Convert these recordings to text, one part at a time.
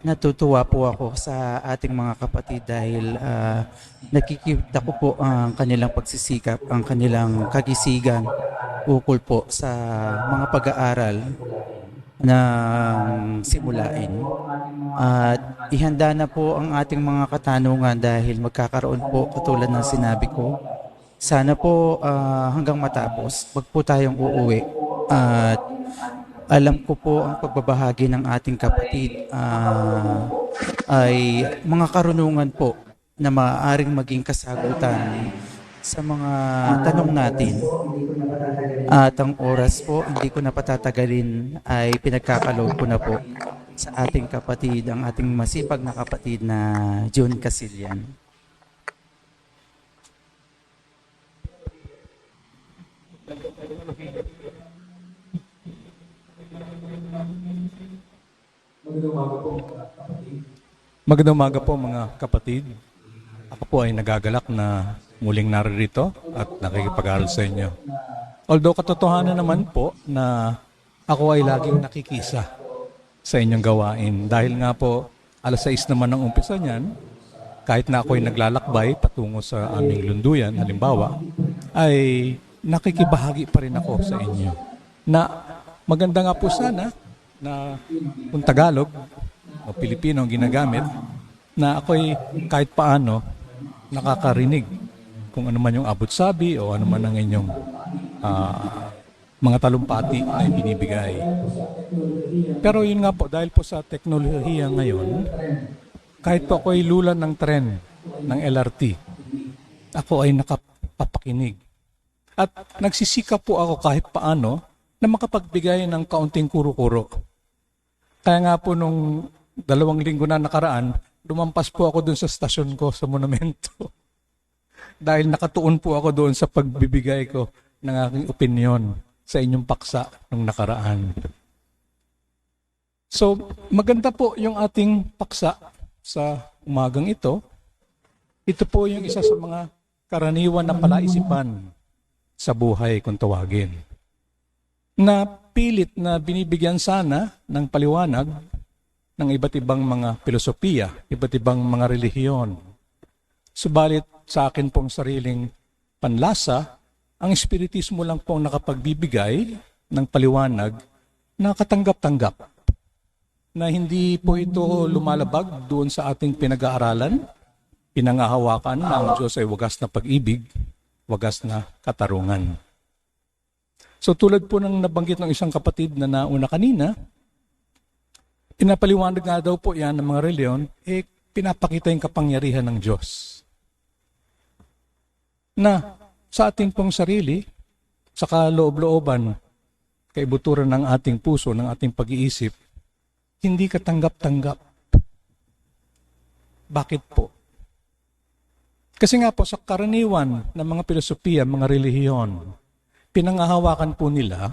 Natutuwa po ako sa ating mga kapatid dahil nakikita ko po ang kanilang pagsisikap, ang kanilang kagisigan ukol po sa mga pag-aaral ng simulain. At ihanda na po ang ating mga katanungan dahil magkakaroon po katulad ng sinabi ko. Sana po hanggang matapos, wag po tayong uuwi. At alam ko po ang pagbabahagi ng ating kapatid ay mga karunungan po na maaaring maging kasagutan sa mga tanong natin. At ang oras po, hindi ko na patatagalin, ay pinagkakaloob ko na po sa ating kapatid, ang ating masipag na kapatid na June Casillan. Magandang umaga po mga kapatid. Ako po ay nagagalak na muling naririto at nakikipag-aral sa inyo. Although katotohanan naman po na ako ay laging nakikisa sa inyong gawain. Dahil nga po, 6:00 naman ang umpisa niyan, kahit na ako ay naglalakbay patungo sa aming lunduyan, halimbawa, ay nakikibahagi pa rin ako sa inyo. Na maganda nga po sana na kung Tagalog o Pilipino ang ginagamit, na ako'y kahit paano nakakarinig kung ano man yung abot-sabi o ano man ang inyong mga talumpati na binibigay. Pero yun nga po, dahil po sa teknolohiya ngayon, kahit po ako'y lulan ng tren ng LRT, ako ay nakapapakinig. At nagsisikap po ako kahit paano na makapagbigay ng kaunting kuro-kuro. Kaya nga po nung 2 linggo na nakaraan, lumampas po ako dun sa stasyon ko sa monumento. Dahil nakatuon po ako doon sa pagbibigay ko ng aking opinyon sa inyong paksa nung nakaraan. So, maganda po yung ating paksa sa umagang ito. Ito po yung isa sa mga karaniwan na palaisipan sa buhay kung tawagin. Na pilit na binibigyan sana ng paliwanag ng iba't ibang mga filosofiya, iba't ibang mga relihiyon. Subalit sa akin pong sariling panlasa, ang Espiritismo lang pong nakapagbibigay ng paliwanag na katanggap-tanggap. Na hindi po ito lumalabag doon sa ating pinag-aaralan, pinangahawakan na ang Diyos ay wagas na pag-ibig, wagas na katarungan. So tulad po ng nabanggit ng isang kapatid na nauna kanina, pinapaliwanag nga daw po yan ng mga reliyon, pinapakita yung kapangyarihan ng Diyos. Na sa ating pong sarili, sa kaloob-looban, kaibuturan ng ating puso, ng ating pag-iisip, hindi katanggap-tanggap. Bakit po? Kasi nga po sa karaniwan ng mga filosofiya, mga relihiyon, pinangahawakan po nila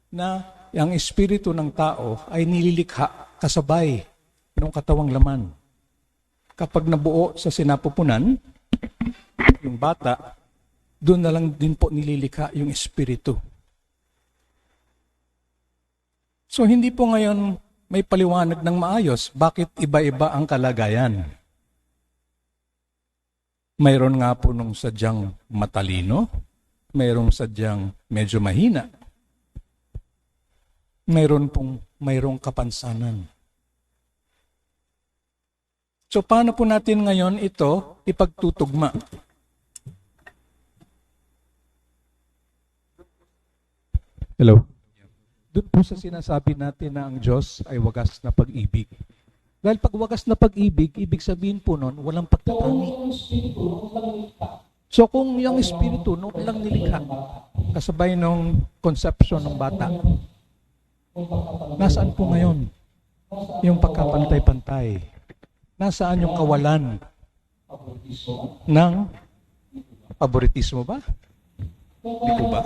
na ang espiritu ng tao ay nililikha kasabay ng katawang laman. Kapag nabuo sa sinapupunan, yung bata, doon na lang din po nililikha yung espiritu. So hindi po ngayon may paliwanag ng maayos bakit iba-iba ang kalagayan. Mayroon nga po nung sadyang matalino, mayroong sadyang medyo mahina, mayroong kapansanan. So paano po natin ngayon ito ipagtutugma? Hello? Doon po sa sinasabi natin na ang Diyos ay wagas na pag-ibig. Dahil pag wagas na pag-ibig, ibig sabihin po nun, walang pagtatani. So kung yung espiritu noon lang nilikha, kasabay nung conception ng bata, nasaan po ngayon yung pagkapantay-pantay? Nasaan yung kawalan ng favoritismo ba? Di po ba?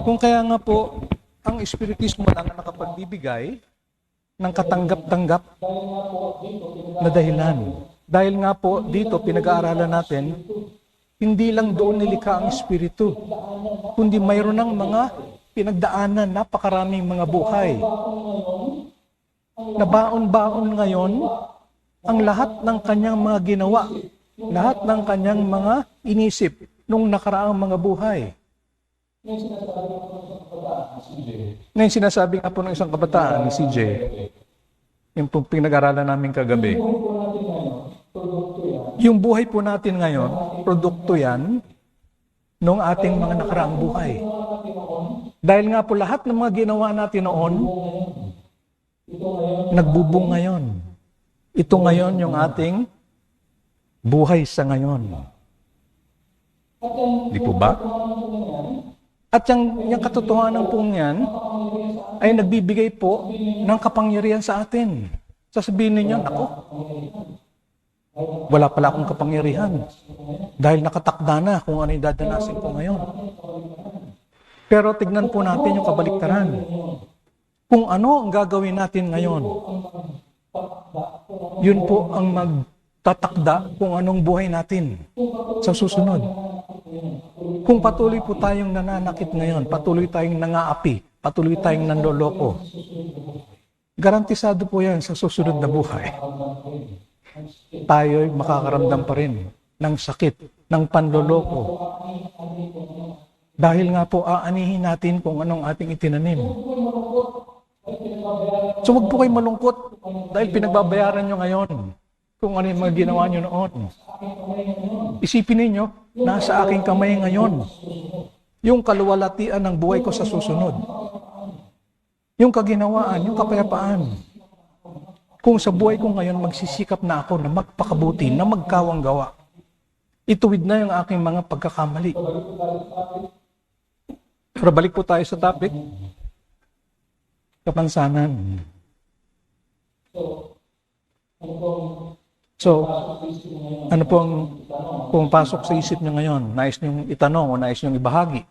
Kung kaya nga po, ang espiritismo lang ang nakapagbibigay ng katanggap-tanggap na dahilan. Dahil nga po dito, pinag-aaralan natin, hindi lang doon nilikha ang espiritu, kundi mayroon ng mga pinagdaanan napakaraming mga buhay. Nabaon-baon ngayon ang lahat ng kanyang mga ginawa, lahat ng kanyang mga inisip nung nakaraang mga buhay. Ngayon sinasabi nga po ng isang kabataan ni CJ, yung pinag-aralan namin kagabi, yung buhay po natin ngayon, produkto yan nung ating mga nakaraang buhay. Dahil nga po lahat ng mga ginawa natin noon, nagbubong ngayon. Ito ngayon yung ating buhay sa ngayon. Di po ba? At yung katotohanan po niyan ay nagbibigay po ng kapangyarihan sa atin. Sasabihin ninyo, ako, wala pala akong kapangyarihan dahil nakatakda na kung ano yung dadanasin ko ngayon. Pero tignan po natin yung kabaliktaran. Kung ano ang gagawin natin ngayon, yun po ang magtatakda kung anong buhay natin sa susunod. Kung patuloy po tayong nananakit ngayon, patuloy tayong nangaapi, patuloy tayong nanloloko, garantisado po yan sa susunod na buhay. Tayo'y makakaramdam pa rin ng sakit, ng panloloko. Dahil nga po aanihin natin kung anong ating itinanim. So wag po kayo malungkot dahil pinagbabayaran nyo ngayon kung ano yung mga ginawa nyo noon. Isipin ninyo, nasa aking kamay ngayon yung kaluwalhatian ng buhay ko sa susunod. Yung kaginawaan, yung kapayapaan. Kung sa buhay ko ngayon magsisikap na ako na magpakabuti, na magkawang gawa, ituwid na yung aking mga pagkakamali. Pero balik po tayo sa topic. Kapansanan. So, ano pong pumapasok sa isip niyo ngayon? Nais niyong itanong o nais niyong ibahagi?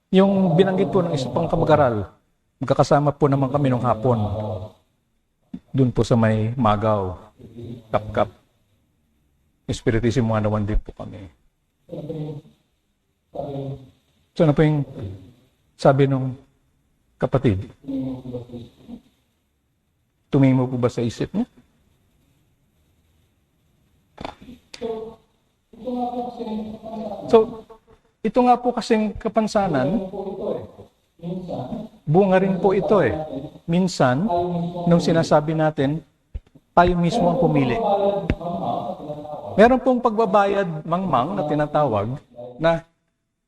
Yung binanggit po ng isa pang kamag-aral, magkakasama po naman kami nung hapon. Doon po sa may Magaw, Kapkap. Espiritismo 101 din po kami. So ano po yung sabi nung kapatid? Tumimo po ba sa isip niya? So, ito nga po kasing kapansanan, bunga rin po ito eh. Minsan, nung sinasabi natin, tayo mismo ang pumili. Meron pong pagbabayad mangmang na tinatawag na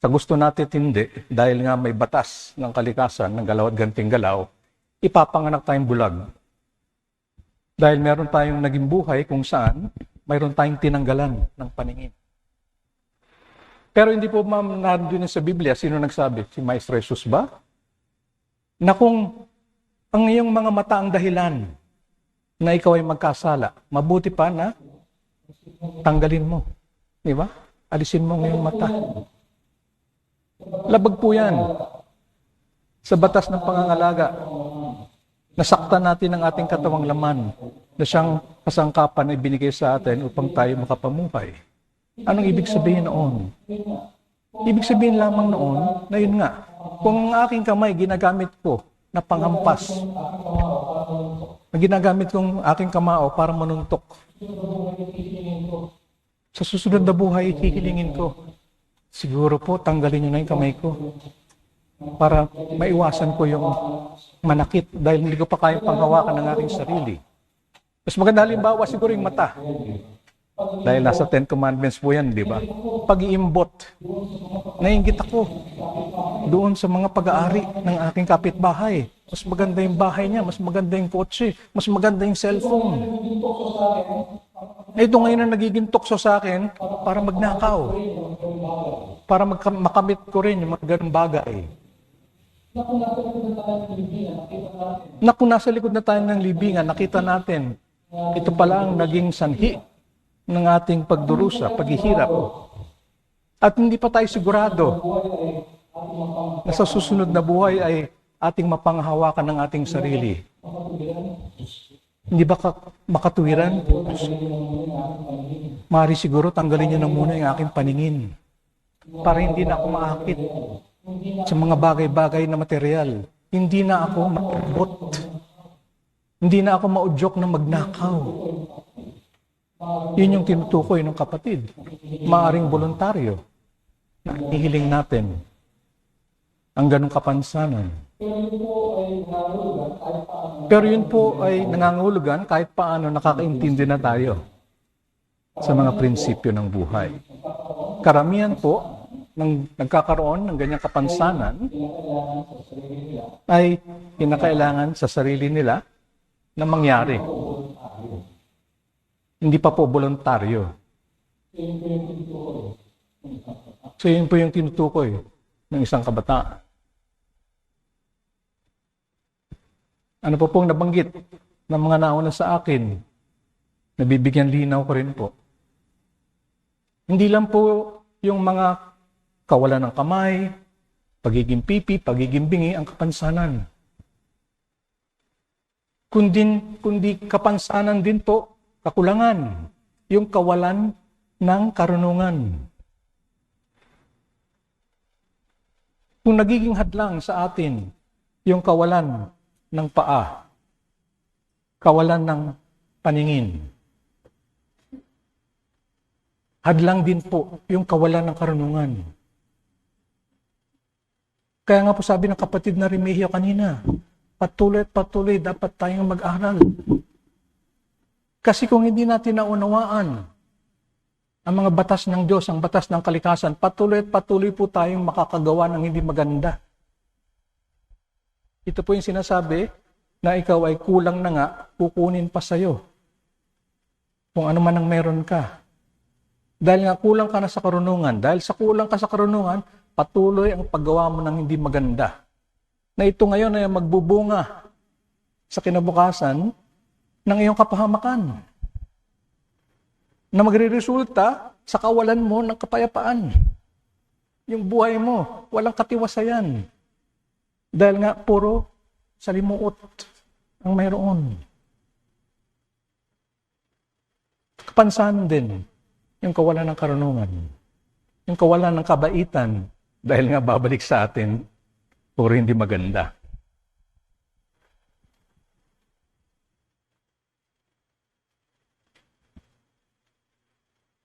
sa gusto natin hindi, dahil nga may batas ng kalikasan, ng galaw at ganting galaw, ipapanganak tayong bulag. Dahil meron tayong naging buhay kung saan mayroon tayong tinanggalan ng paningin. Pero hindi po ma'am nandun sa Biblia, sino nagsabi? Si Maestro Jesus ba? Na kung ang iyong mga mata ang dahilan na ikaw ay magkasala, mabuti pa na tanggalin mo. Di ba? Alisin mo ang iyong mata. Labag po yan sa batas ng pangangalaga. Nasaktan natin ang ating katawang laman na siyang kasangkapan ay binigay sa atin upang tayo makapamuhay. Anong ibig sabihin noon? Ibig sabihin lamang noon na yun nga, kung ang aking kamay ginagamit ko na panghampas, na ginagamit kong aking kamao para manuntok, sa susunod na buhay, hihilingin ko, siguro po, tanggalin nyo na yung kamay ko para maiwasan ko yung manakit dahil hindi ko pa kayang panghawakan ng aking sarili. Mas maganda halimbawa siguro yung mata. Dahil nasa 10 Commandments po yan, di ba? Pag-iimbot. Naiinggit ako doon sa mga pag-aari ng aking kapitbahay. Mas maganda yung bahay niya, mas maganda yung kotse, mas maganda yung cellphone. Ito ngayon ang nagiging tukso sa akin para magnakaw. Para makamit ko rin yung mga ganung bagay. Naku, nasa likod na tayo ng libingan, nakita natin, ito pala ang naging sanhi ng ating pagdurusa, paghihirap. At hindi pa tayo sigurado na sa susunod na buhay ay ating mapanghawakan ng ating sarili. Hindi ba makatuwiran? Mari siguro tanggalin niyo na muna yung aking paningin para hindi na ako maakit sa mga bagay-bagay na material. Hindi na ako maabot. Hindi na ako maudyok na magnakaw. Yun yung tinutukoy ng kapatid. Maaring voluntaryo na hihiling natin ang ganong kapansanan. Pero yun po ay nangangahulugan kahit paano nakakaintindi na tayo sa mga prinsipyo ng buhay. Karamihan po ng nagkakaroon ng ganyang kapansanan ay kinakailangan sa sarili nila na mangyari. Hindi pa po voluntaryo. So yun po yung tinutukoy ng isang kabataan. Ano po pong nabanggit ng mga nauna sa akin, nabibigyan linaw ko rin po. Hindi lang po yung mga kawalan ng kamay, pagiging pipi, pagiging bingi ang kapansanan. Kundi kapansanan din po, kakulangan, yung kawalan ng karunungan. Kung nagiging hadlang sa atin yung kawalan ng paa, kawalan ng paningin, hadlang din po yung kawalan ng karunungan. Kaya nga po sabi ng kapatid na Remigio kanina, patuloy at patuloy dapat tayong mag-aral. Kasi kung hindi natin naunawaan ang mga batas ng Diyos, ang batas ng kalikasan, patuloy at patuloy po tayong makakagawa ng hindi maganda. Ito po yung sinasabi na ikaw ay kulang na nga, kukunin pa sa'yo. Kung ano man ang meron ka. Dahil nga kulang ka na sa karunungan. Dahil sa kulang ka sa karunungan, patuloy ang paggawa mo ng hindi maganda. Na ito ngayon ay magbubunga sa kinabukasan ng iyong kapahamakan. Na magre-resulta sa kawalan mo ng kapayapaan. Yung buhay mo, walang katiwasayan. Dahil nga puro salimuot ang mayroon. Kapansanan din yung kawalan ng karunungan. Yung kawalan ng kabaitan dahil nga babalik sa atin puro hindi maganda.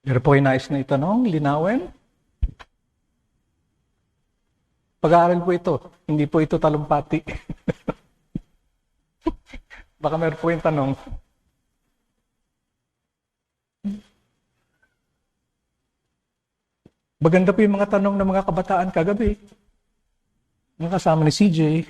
Pero po ay nais na itanong, linawin. Pag-aaral po ito, hindi po ito talumpati. Baka meron po yung tanong. Maganda po yung mga tanong ng mga kabataan kagabi. Yung kasama ni CJ.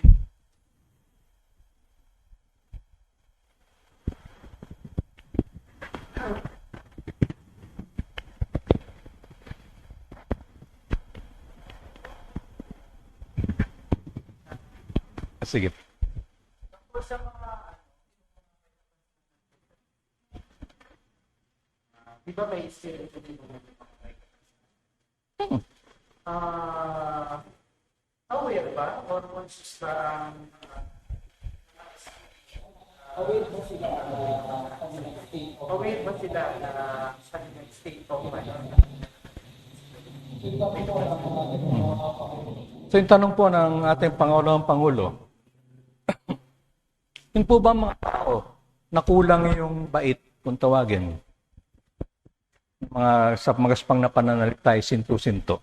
Sige. Di ba may spirit aware ba? Or conscious ba? Aware ba sila na sa state of mind? So yung tanong po ng ating Pangulo, yun po ba mga tao na kulang yung bait kung tawagin? Sa mga spang na pananalita ay sinto-sinto.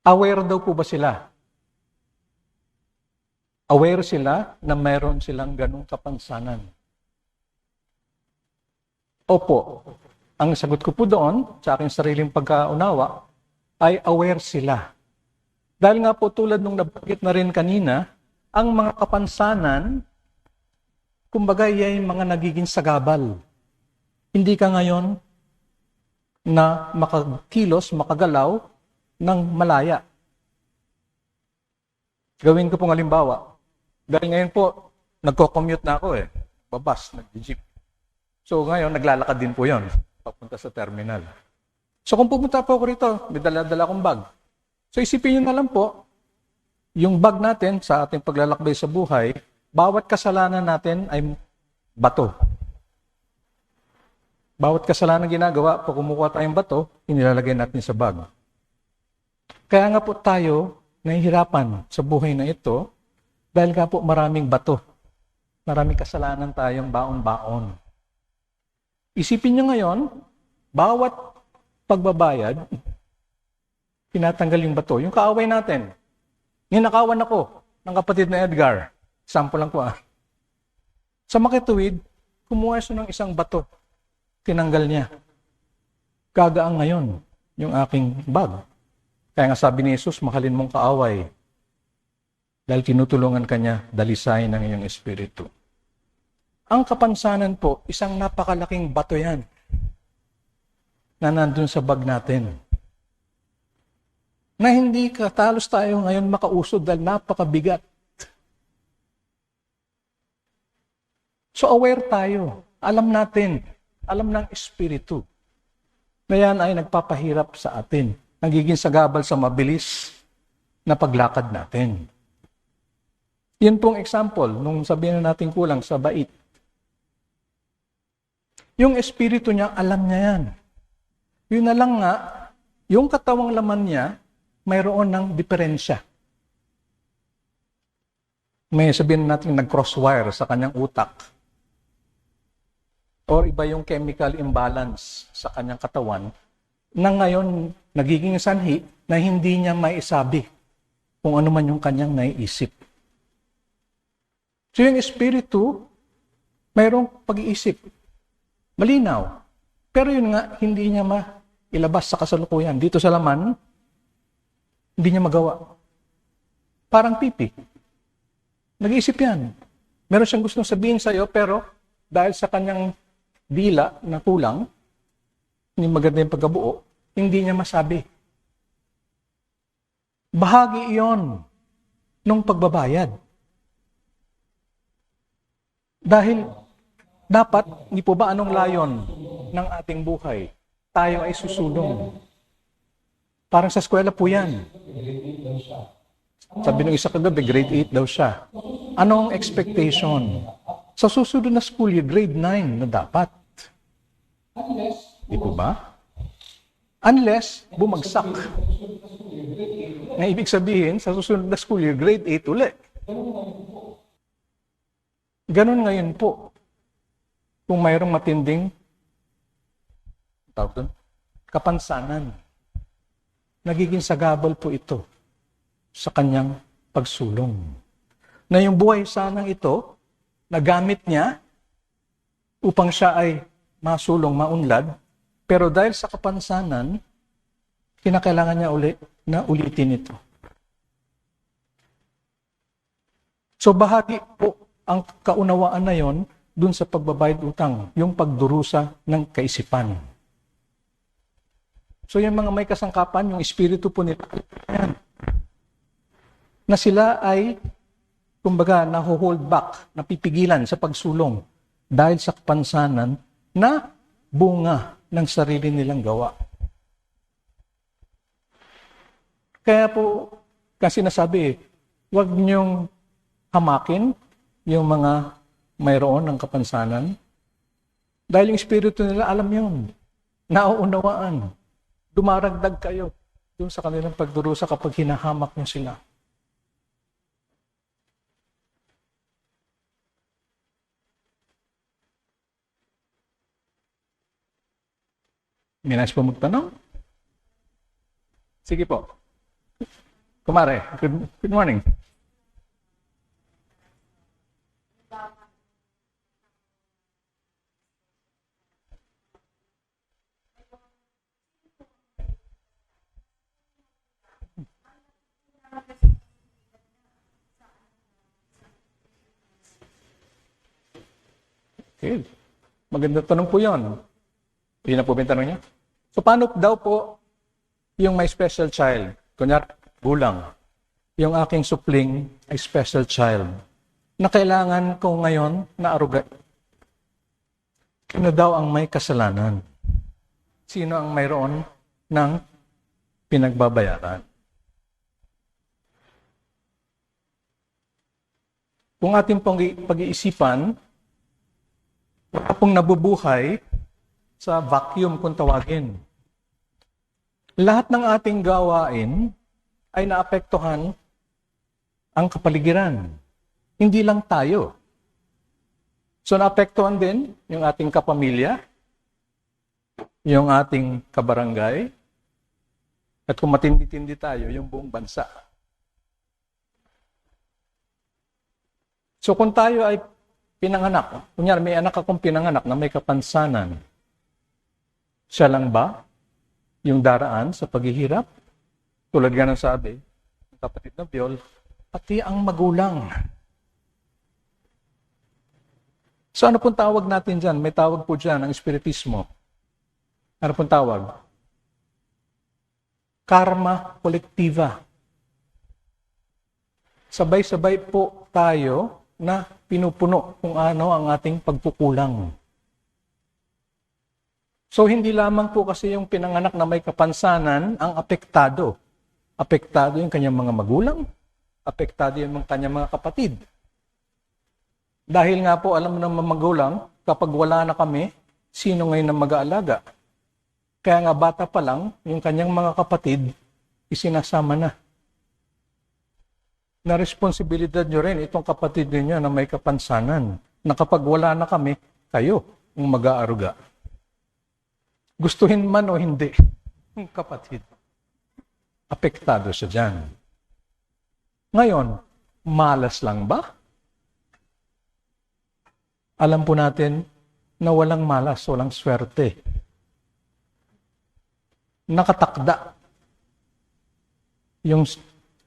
Aware daw po ba sila? Aware sila na mayroon silang ganung kapansanan? Opo. Ang sagot ko po doon, sa aking sariling pagkaunawa, ay aware sila. Dahil nga po tulad nung nabanggit na rin kanina, ang mga kapansanan, kumbaga ay mga nagiging sagabal. Hindi ka ngayon na makakilos, makagalaw ng malaya. Gawin ko pong halimbawa. Dahil ngayon po, nagko-commute na ako Babas, nag-jeep. So ngayon, naglalakad din po yon papunta sa terminal. So kung pupunta po ako rito, may dala-dala akong bag. So isipin nyo na lang po, yung bag natin sa ating paglalakbay sa buhay bawat kasalanan natin ay bato. Bawat kasalanan ginagawa, pag kumukuha tayong bato, inilalagay natin sa bag. Kaya nga po tayo nahihirapan sa buhay na ito dahil nga po maraming bato. Maraming kasalanan tayong baon-baon. Isipin nyo ngayon, bawat pagbabayad, tinatanggal yung bato. Yung kaaway natin, ninakawan ako ng kapatid na Edgar. Sample lang po Sa makituwid, kumuha siya ng isang bato. Tinanggal niya. Gagaan ngayon yung aking bag. Kaya nga sabi ni Jesus, mahalin mong kaaway. Dahil tinutulungan ka niya, dalisay ng iyong espiritu. Ang kapansanan po, isang napakalaking bato yan na nandun sa bag natin. Na hindi katalos tayo ngayon makausod dahil napakabigat. So aware tayo. Alam natin, alam ng Espiritu na yan ay nagpapahirap sa atin. Nagiging sagabal sa mabilis na paglakad natin. Yan pong example, nung sabihin na natin kulang sa bait. Yung Espiritu niya, alam niya yan. Yun na lang nga, yung katawang laman niya, mayroon ng diferensya. May sabihin natin nag-crosswire sa kanyang utak. Or iba yung chemical imbalance sa kanyang katawan na ngayon nagiging sanhi na hindi niya maisabi kung ano man yung kanyang naiisip. So yung Espiritu, mayroong pag-iisip. Malinaw. Pero yun nga, hindi niya mailabas sa kasalukuyan. Dito sa laman, hindi niya magawa. Parang pipi. Nag-iisip yan. Meron siyang gustong sabihin sa'yo, pero dahil sa kanyang dila na kulang, hindi maganda yung pagkabuo, hindi niya masabi. Bahagi iyon nung pagbabayad. Dahil dapat, hindi po ba anong layon ng ating buhay? Tayo ay susulong. Parang sa eskwela po yan. Sabi nung isa kagabi, grade 8 daw siya. Anong expectation? Sa susunod na school year, grade 9 na dapat. Di po ba? Unless bumagsak. Na ibig sabihin, sa susunod na school year, grade 8 ulit. Ganon ngayon po. Kung mayroong matinding kapansanan, nagiging sagabal po ito sa kanyang pagsulong. Na yung buhay sanang ito, nagamit niya upang siya ay masulong, maunlad, pero dahil sa kapansanan, kinakailangan niya na ulitin ito. So bahagi po ang kaunawaan na yon dun sa pagbabayad utang, yung pagdurusa ng kaisipan. So yung mga may kasangkapan, yung espiritu po nila, yan, na sila ay, kumbaga, naho-hold back, napipigilan sa pagsulong dahil sa kapansanan na bunga ng sarili nilang gawa. Kaya po, kasi nasabi, huwag niyong hamakin yung mga mayroon ng kapansanan. Dahil yung espiritu nila, alam yun. Nauunawaan. Dumaragdag kayo dun sa kanilang pagdurusa kapag hinahamak niyo sila. May nais po magtanong? Sige po. Kumare, good morning. Okay. Magandang tanong po yun. Yun na po ba yung tanong niya? So, paano daw po yung may special child? Kunyari, gulang. Yung aking supling ay special child na kailangan ko ngayon na aruga. Sino daw ang may kasalanan? Sino ang mayroon ng pinagbabayaran? kung ating pag-iisipan, wala pong nabubuhay sa vacuum kung tawagin. Lahat ng ating gawain ay naapektuhan ang kapaligiran. Hindi lang tayo. So naapektuhan din yung ating kapamilya, yung ating kabarangay, at kung matindi-tindi tayo, yung buong bansa. So kung tayo ay pinanganak, kunyari may anak akong pinanganak na may kapansanan, siya lang ba yung daraan sa paghihirap? Tulad nga ng sabi, ng kapatid na Biol, pati ang magulang. So ano pong tawag natin dyan? May tawag po dyan, ang espiritismo. Ano pong tawag? Karma kolektiva. Sabay-sabay po tayo na pinupuno kung ano ang ating pagkukulang. So hindi lamang po kasi yung pinanganak na may kapansanan ang apektado. Apektado yung kanyang mga magulang, apektado yung kanyang mga kapatid. Dahil nga po alam ng mga magulang, kapag wala na kami, sino ngayon ang mag-aalaga? Kaya nga bata pa lang, yung kanyang mga kapatid, isinasama na. Na responsibilidad nyo rin itong kapatid ninyo na may kapansanan, na kapag wala na kami, kayo ang mag-aaruga. Gustuhin man o hindi, yung kapatid, apektado siya dyan. Ngayon, malas lang ba? Alam po natin na walang malas, walang swerte. Nakatakda yung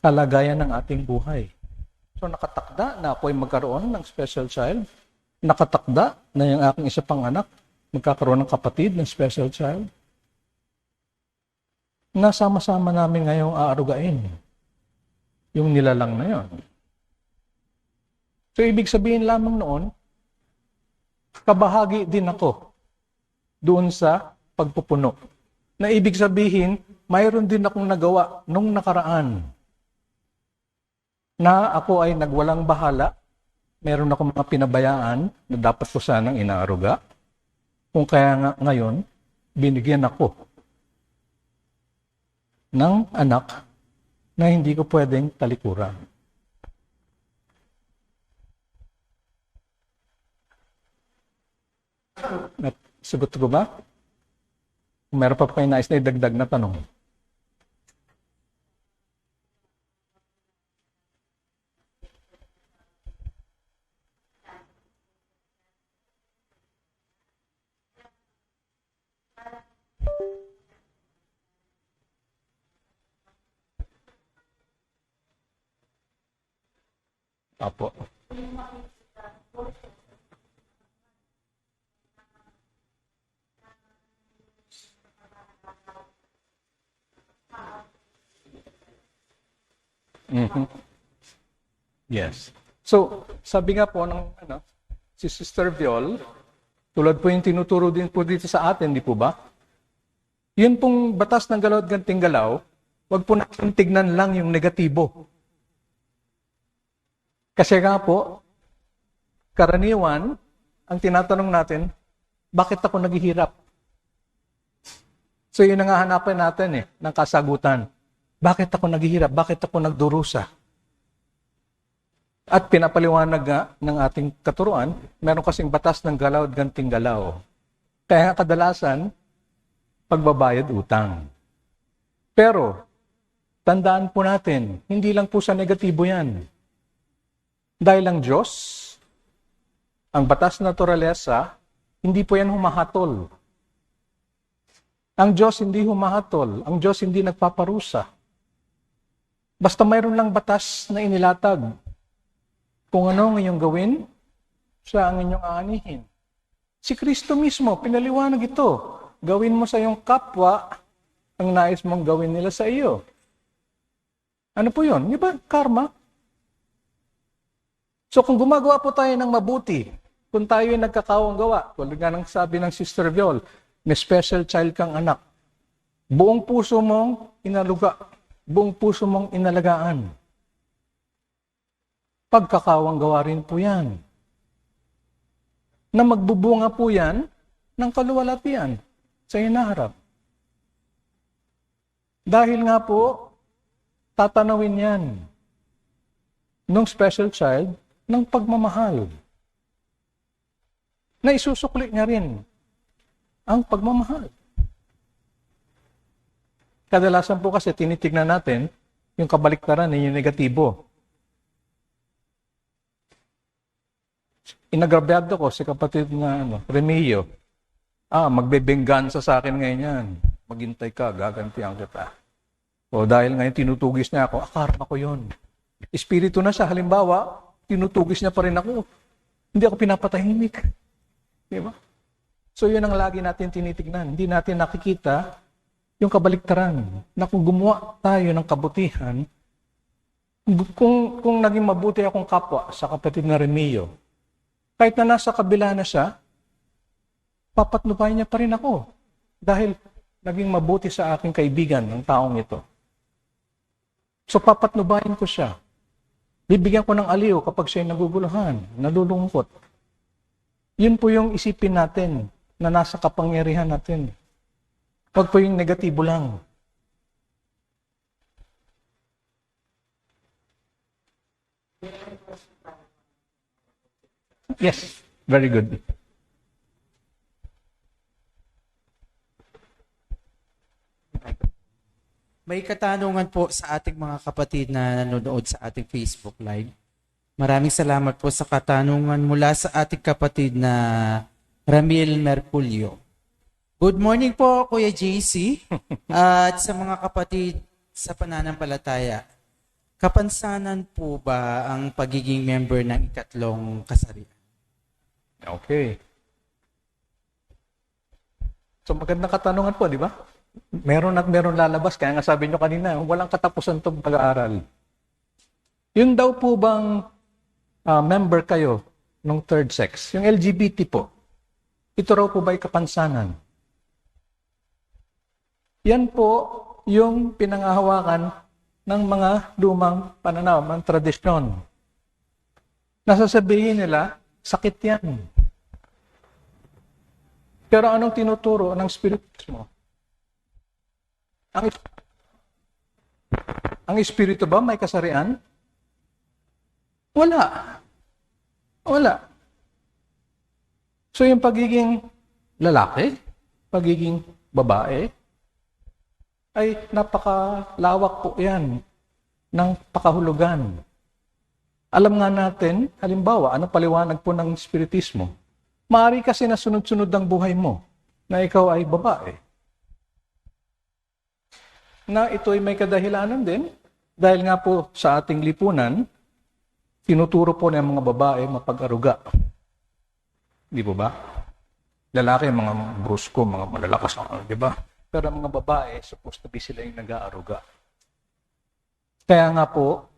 kalagayan ng ating buhay. So nakatakda na ako ay magkaroon ng special child. Nakatakda na yung aking isa pang anak magkakaroon ng kapatid ng special child. Nasama-sama namin ngayong aarugain yung nilalang na yon. So ibig sabihin lamang noon, kabahagi din ako doon sa pagpupuno. Na ibig sabihin, mayroon din akong nagawa nung nakaraan. Na ako ay nagwalang bahala, meron akong mga pinabayaan na dapat ko sanang inaaruga. Kung kaya nga ngayon, binigyan ako ng anak na hindi ko pwedeng talikuran. Sagot ko ba? Meron pa kayo nais na idagdag na tanong? Apo. Mm-hmm. Yes. So, sabi nga po ng si Sister Viol, tulad po yung tinuturo din po dito sa atin, di po ba? Yun pong batas ng galaw at ganting galaw, wag po natin tignan lang yung negatibo. Kasi nga po, karaniwan, ang tinatanong natin, bakit ako naghihirap? So yun ang hanapan natin ng kasagutan. Bakit ako naghihirap? Bakit ako nagdurusa? At pinapaliwanag nga ng ating katuruan, meron kasing batas ng galaw at ganting galaw. Kaya kadalasan, pagbabayad utang. Pero, tandaan po natin, hindi lang po sa negatibo yan. Dahil ang Diyos, ang batas na naturalesa, hindi po yan humahatol. Ang Diyos hindi humahatol. Ang Diyos hindi nagpaparusa. Basta mayroon lang batas na inilatag. Kung ano ang inyong gawin, siya ang inyong aanihin. Si Kristo mismo, pinaliwanag ito. Gawin mo sa iyong kapwa ang nais mong gawin nila sa iyo. Ano po yun? Di ba karma? So kung gumagawa po tayo ng mabuti, kung tayo ay nagkakawang gawa, tulad nga ng sabi ng Sister Viol, may special child kang anak, buong puso mong inaluga, buong puso mong inalagaan. pagkakawang gawa rin po yan. Na magbubunga po yan ng kaluwalhatian sa hinaharap. Dahil nga po, tatanawin yan nung special child ng pagmamahal. Na isusukli niya rin ang pagmamahal. Kadalasan po kasi tinitignan natin yung kabaliktaran, yung negatibo. Inagrabyado ko si kapatid na Remilio. Magbebenggansa sa akin ngayon yan. Maghintay ka, gagantihan kita. O dahil ngayon tinutugis niya ako, karma ko yun. Espiritu na siya, halimbawa, tinutugis niya pa rin ako. Hindi ako pinapatahimik. Di ba? So yun ang lagi natin tinitignan. Hindi natin nakikita yung kabaliktaran na kung gumawa tayo ng kabutihan, kung naging mabuti akong kapwa sa kapatid na Remilio, kahit na nasa kabila na siya, papatnubayan niya pa rin ako. Dahil naging mabuti sa aking kaibigan ng taong ito. So papatnubayan ko siya. Bibigyan ko ng aliw kapag siya'y naguguluhan, nalulungkot. Yun po yung isipin natin na nasa kapangyarihan natin. Huwag po yung negatibo lang. Yes, very good. May katanungan po sa ating mga kapatid na nanonood sa ating Facebook Live. Maraming salamat po sa katanungan mula sa ating kapatid na Ramil Merculio. Good morning po, Kuya JC, at sa mga kapatid sa pananampalataya. Kapansanan po ba ang pagiging member ng ikatlong kasarian? Okay. So magandang katanungan po, di ba? Meron at meron lalabas. Kaya nga sabi nyo kanina, walang katapusan itong pag-aaral. Yun daw po bang member kayo ng third sex? Yung LGBT po. Ito raw po ba'y kapansanan? Yan po yung pinangahawakan ng mga lumang pananaw, ng tradisyon. Nasasabihin nila, sakit yan. Pero anong tinuturo ng spiritismo? Ang espiritu ba may kasarian? Wala. Wala. So yung pagiging lalaki, pagiging babae, ay napakalawak po yan ng pakahulugan. Alam nga natin, halimbawa, ano paliwanag po ng spiritismo? Maaari kasi na sunod-sunod ang buhay mo na ikaw ay babae. Na ito ay may kadahilanan din dahil nga po sa ating lipunan, tinuturo po ng mga babae mapag-aruga. Di po ba? Lalaki, mga brusko, mga malalakas, di ba? Pero ang mga babae, supposed to be sila yung nag-aaruga. Kaya nga po,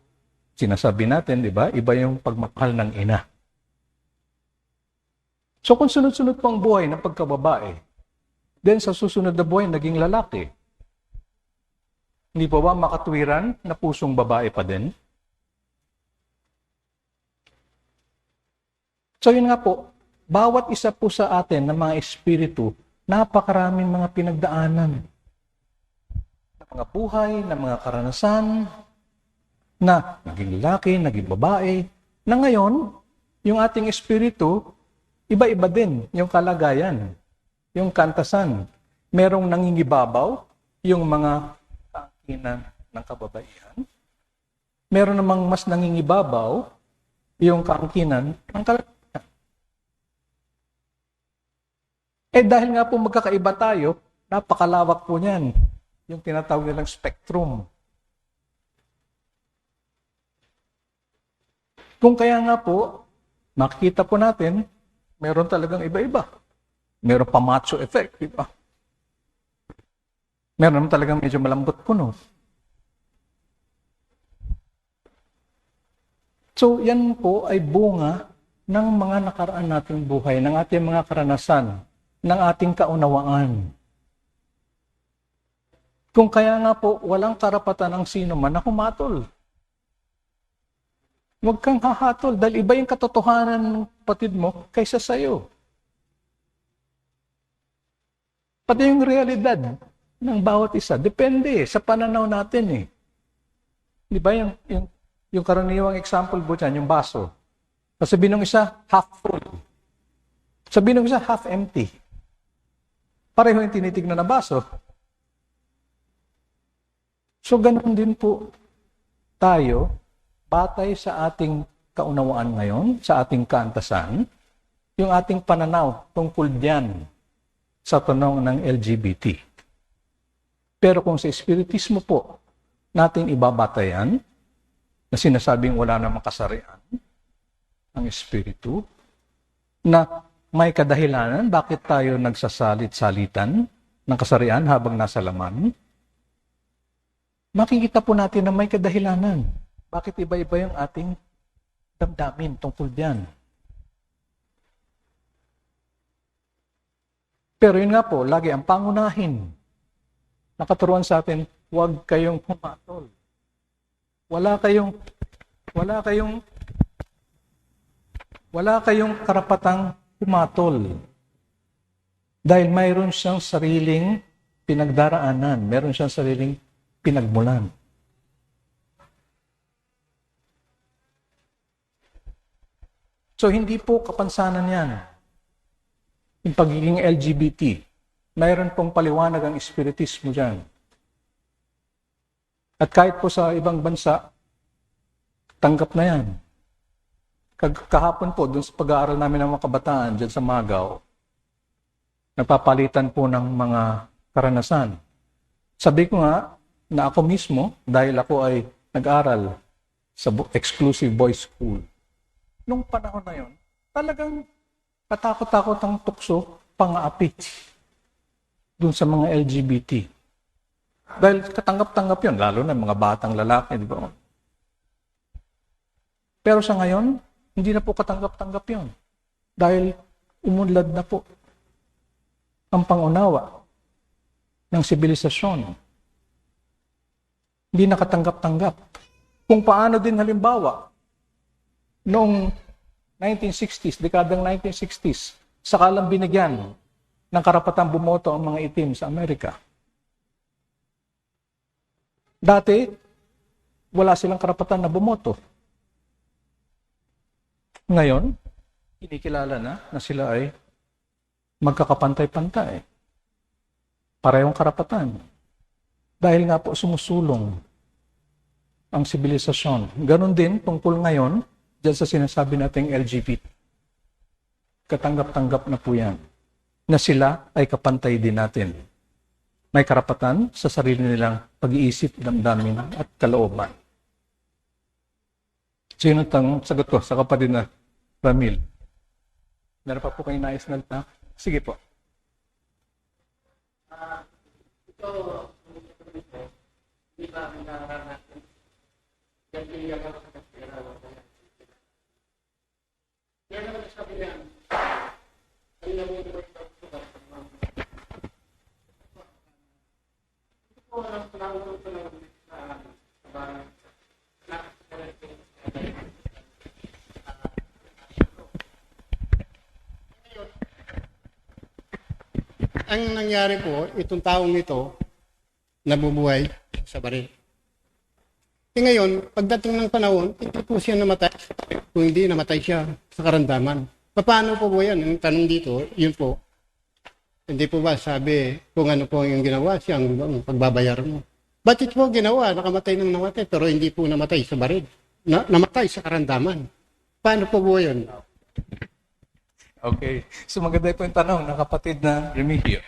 sinasabi natin, di ba? Iba yung pagmamahal ng ina. So kung sunod-sunod po ang buhay ng pagkababae, then sa susunod na buhay, naging lalaki. Hindi po ba makatwiran na pusong babae pa din? So yun nga po, bawat isa po sa atin ng mga espiritu, napakaraming mga pinagdaanan. Ng mga buhay, ng mga karanasan, na naging lalaki, naging babae, na ngayon, yung ating espiritu, iba-iba din yung kalagayan, yung kantasan. Merong nangingibabaw, yung mga kaangkinan ng kababaihan. Meron namang mas nangingibabaw, yung kaangkinan ng kalagayan. Dahil nga po magkakaiba tayo, napakalawak po niyan. Yung tinatawag nilang spectrum. Kung kaya nga po, makikita po natin, meron talagang iba-iba. Meron pa macho effect, di ba? Meron naman talagang medyo malambot puno. So, yan po ay bunga ng mga nakaraan nating buhay, ng ating mga karanasan, ng ating kaunawaan. Kung kaya nga po, walang karapatan ang sino man na humatol Huwag kang hahatol dahil iba yung katotohanan ng kapatid mo kaysa sa'yo. Pati yung realidad ng bawat isa, depende sa pananaw natin eh. Di ba yung karaniwang example po dyan, yung baso. Sabihin ng isa, half full. Sabihin ng isa, half empty. Pareho yung tinitignan na baso. So ganun din po tayo, batay sa ating kaunawaan ngayon, sa ating kaantasan, yung ating pananaw tungkol diyan sa tanong ng LGBT. Pero kung sa Espiritismo po natin ibabatayan, na sinasabing wala namang kasarian, ang Espiritu, na may kadahilanan bakit tayo nagsasalit-salitan ng kasarian habang nasa laman, makikita po natin na may kadahilanan. Bakit iba-iba yung ating damdamin tungkol diyan? Pero yun nga po, lagi ang pangunahin. Nakaturuan sa atin, huwag kayong humatol. Wala kayong karapatang humatol. Dahil mayroon siyang sariling pinagdaraanan, mayroon siyang sariling pinagmulan. So hindi po kapansanan yan. Yung pagiging LGBT, mayroon pong paliwanag ang Espiritismo dyan. At kahit po sa ibang bansa, tanggap na yan. Kahapon po, dun sa pag-aaral namin ng mga kabataan dyan sa Magaw, nagpapalitan po ng mga karanasan. Sabi ko nga, na ako mismo, dahil ako ay nag-aral sa exclusive boys school, nung panahon na yon, talagang katakot-takot ang tukso, pang-aapi dun sa mga LGBT. Dahil katanggap-tanggap yun, lalo na mga batang lalaki, di ba? Pero sa ngayon, hindi na po katanggap-tanggap yun. Dahil umunlad na po ang pangunawa ng sibilisasyon. Hindi nakatanggap-tanggap. Kung paano din halimbawa, noong 1960s, dekadang 1960s, saka lang binigyan ng karapatang bumoto ang mga itim sa Amerika. Dati, wala silang karapatan na bumoto. Ngayon, kinikilala na sila ay magkakapantay-pantay. Parehong karapatan. Dahil nga po sumusulong ang sibilisasyon. Ganon din tungkol ngayon dyan sa sinasabi nating LGBT. Katanggap-tanggap na po yan. Na sila ay kapantay din natin. May karapatan sa sarili nilang pag-iisip, damdamin at kalooban. Sino tang sagot ko sa kapatid na Ramil? Meron pa po kayong nais na? Sige po. Ang nangyari po, itong taong ito, nabubuhay sa baril. Ngayon, pagdating ng panahon, hindi po siya namatay. Kung hindi, namatay siya sa karamdaman. Paano po po yan? Ang tanong dito, yun po. Hindi po ba sabi kung ano po yung ginawa siya, ang pagbabayar mo? Bakit po ginawa? Nakamatay ng namatay, pero hindi po namatay sa baril. Namatay sa karamdaman. Paano po po yun? Okay. So maganda po yung tanong ng kapatid na Remigio.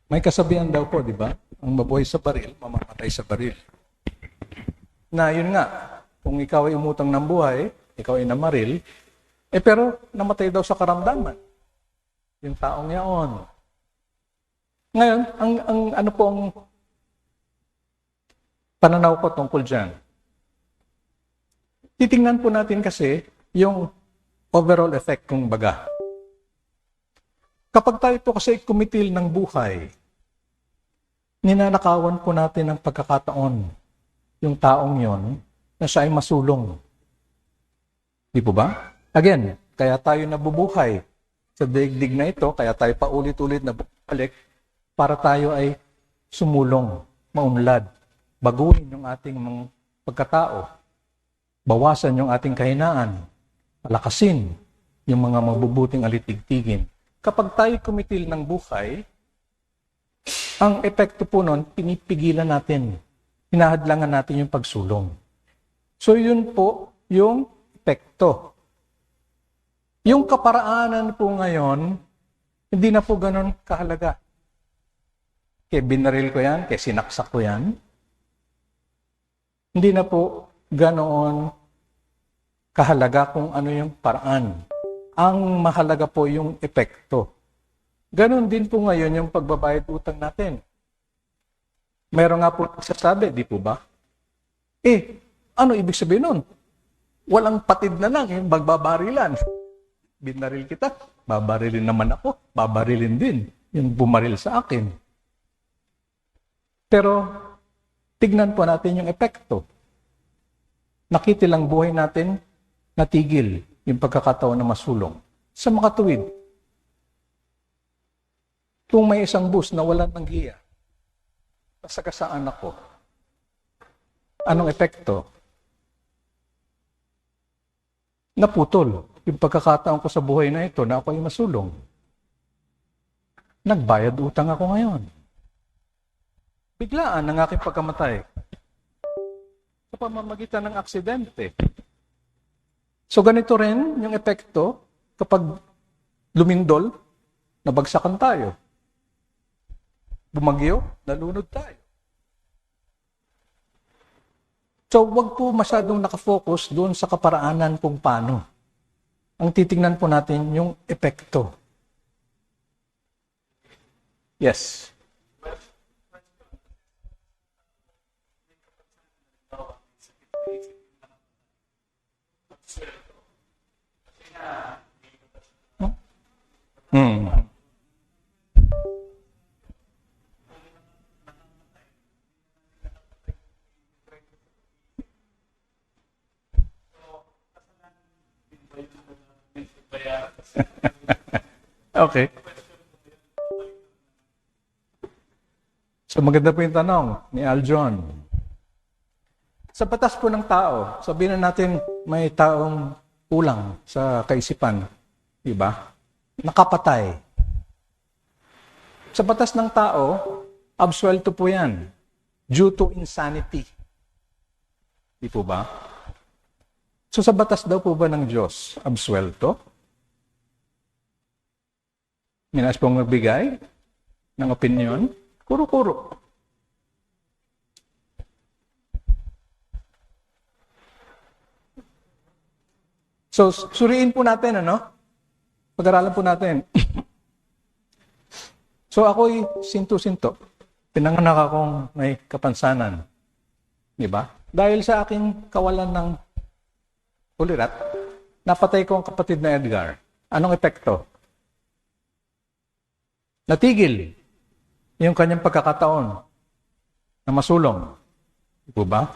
May kasabihan daw po, di ba? Ang mabuhay sa baril, mamamatay sa baril. Na yun nga, kung ikaw ay umutang ng buhay, ikaw ay namaril, pero namatay daw sa karamdaman. Yung taong yaon. Ngayon, ang ano po ang pananaw ko tungkol dyan? Titingnan po natin kasi yung overall effect kung baga. Kapag tayo po kasi kumitil ng buhay, ninanakawan po natin ang pagkakataon yung taong yon na siya ay masulong. Di po ba? Again, kaya tayo nabubuhay sa daigdig na ito, kaya tayo paulit-ulit na balik para tayo ay sumulong, maunlad, baguhin yung ating mga pagkatao, bawasan yung ating kahinaan, palakasin yung mga mabubuting alitigtigin. Kapag tayo kumitil ng buhay, ang epekto po nun, pinipigilan natin, hinahadlangan natin yung pagsulong. So yun po yung epekto. Yung kaparaanan po ngayon, hindi na po ganun kahalaga. Kaya binaril ko yan, kaya sinaksak ko yan. Hindi na po ganoon kahalaga kung ano yung paraan. Ang mahalaga po yung epekto. Ganon din po ngayon yung pagbabayad utang natin. Meron nga po nagsasabi, di po ba? Ano ibig sabihin nun? Walang patid na lang, yung magbabarilan. Binaril kita, babarilin naman ako, babarilin din yung bumaril sa akin. Pero, tignan po natin yung epekto. Nakitilang buhay natin, natigil yung pagkakataon na masulong. Sa makatuwid, kung may isang bus na walang ng giya, pasagasaan ako, anong epekto? Naputol yung pagkakataon ko sa buhay na ito na ako ay masulong. Nagbayad utang ako ngayon. Biglaan ang aking pagkamatay sa pamamagitan ng aksidente. So ganito rin yung epekto kapag lumindol, nabagsakan tayo. Bumagyo, nalunod tayo. So wag po masyadong nakafocus doon sa kaparaanan kung paano. Ang titingnan po natin yung epekto. Yes. Okay. So maganda po yung tanong ni Aljon. Sa batas po ng tao, sabihin na natin may taong kulang sa kaisipan, di ba? Nakapatay. Sa batas ng tao, absuelto po yan due to insanity. Di po ba? So sa batas daw po ba ng Diyos, absuelto? Minas pong magbigay ng opinion, kuro-kuro. So, suriin po natin, Pag-aralan po natin. So, ako'y sinto-sinto. Pinanganak akong may kapansanan. Di ba? Dahil sa aking kawalan ng ulirat, napatay ko ang kapatid na Edgar. Anong epekto? Natigil yung kanyang pagkakataon na masulong. Di po ba?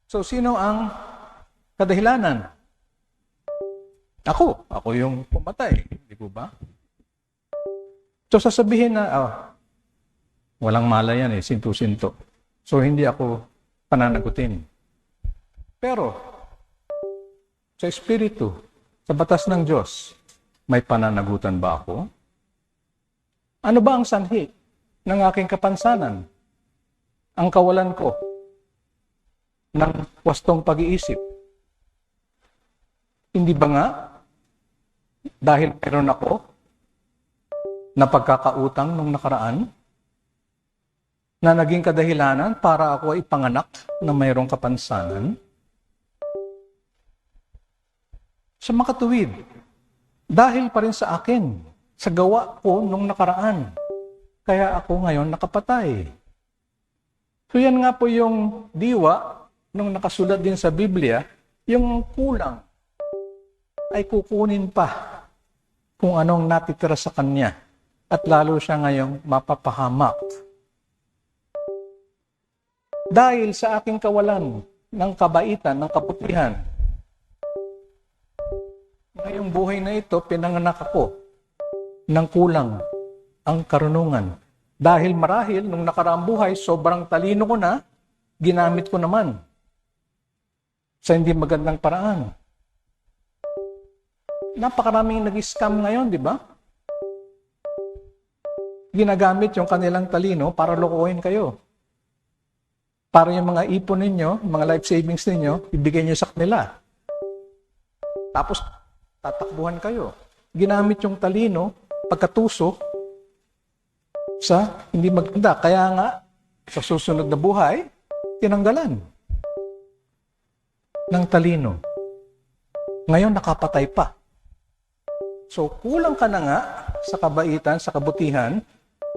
So, sino ang kadahilanan? Ako yung pumatay. Di po ba? So, sasabihin na, walang mala yan sinto-sinto. So, hindi ako pananagutin. Pero, sa Espiritu, sa batas ng Diyos, may pananagutan ba ako? Ano ba ang sanhi ng aking kapansanan? Ang kawalan ko ng wastong pag-iisip. Hindi ba nga dahil meron ako na pagkakautang nung nakaraan na naging kadahilanan para ako ay ipanganak na mayroong kapansanan? Sa makatuwid, dahil pa rin sa akin, sa gawa ko nung nakaraan. Kaya ako ngayon nakapatay. So yan nga po yung diwa nung nakasulat din sa Biblia, yung kulang ay kukunin pa kung anong natitira sa kanya at lalo siya ngayong mapapahamak. Dahil sa aking kawalan ng kabaitan, ng kabutihan. Ngayong buhay na ito, pinanganak ako ng kulang ang karunungan. Dahil marahil, nung nakaraang buhay, sobrang talino ko na, ginamit ko naman sa hindi magandang paraan. Napakaraming nag-scam ngayon, di ba? Ginagamit yung kanilang talino para lokohin kayo. Para yung mga ipon ninyo, mga life savings ninyo, ibigay nyo sa kanila. Tapos, tatakbuhan kayo. Ginamit yung talino, pagkatusok, sa hindi maganda. Kaya nga, sa susunod na buhay, tinanggalan ng talino. Ngayon, nakapatay pa. So, kulang ka na nga sa kabaitan, sa kabutihan,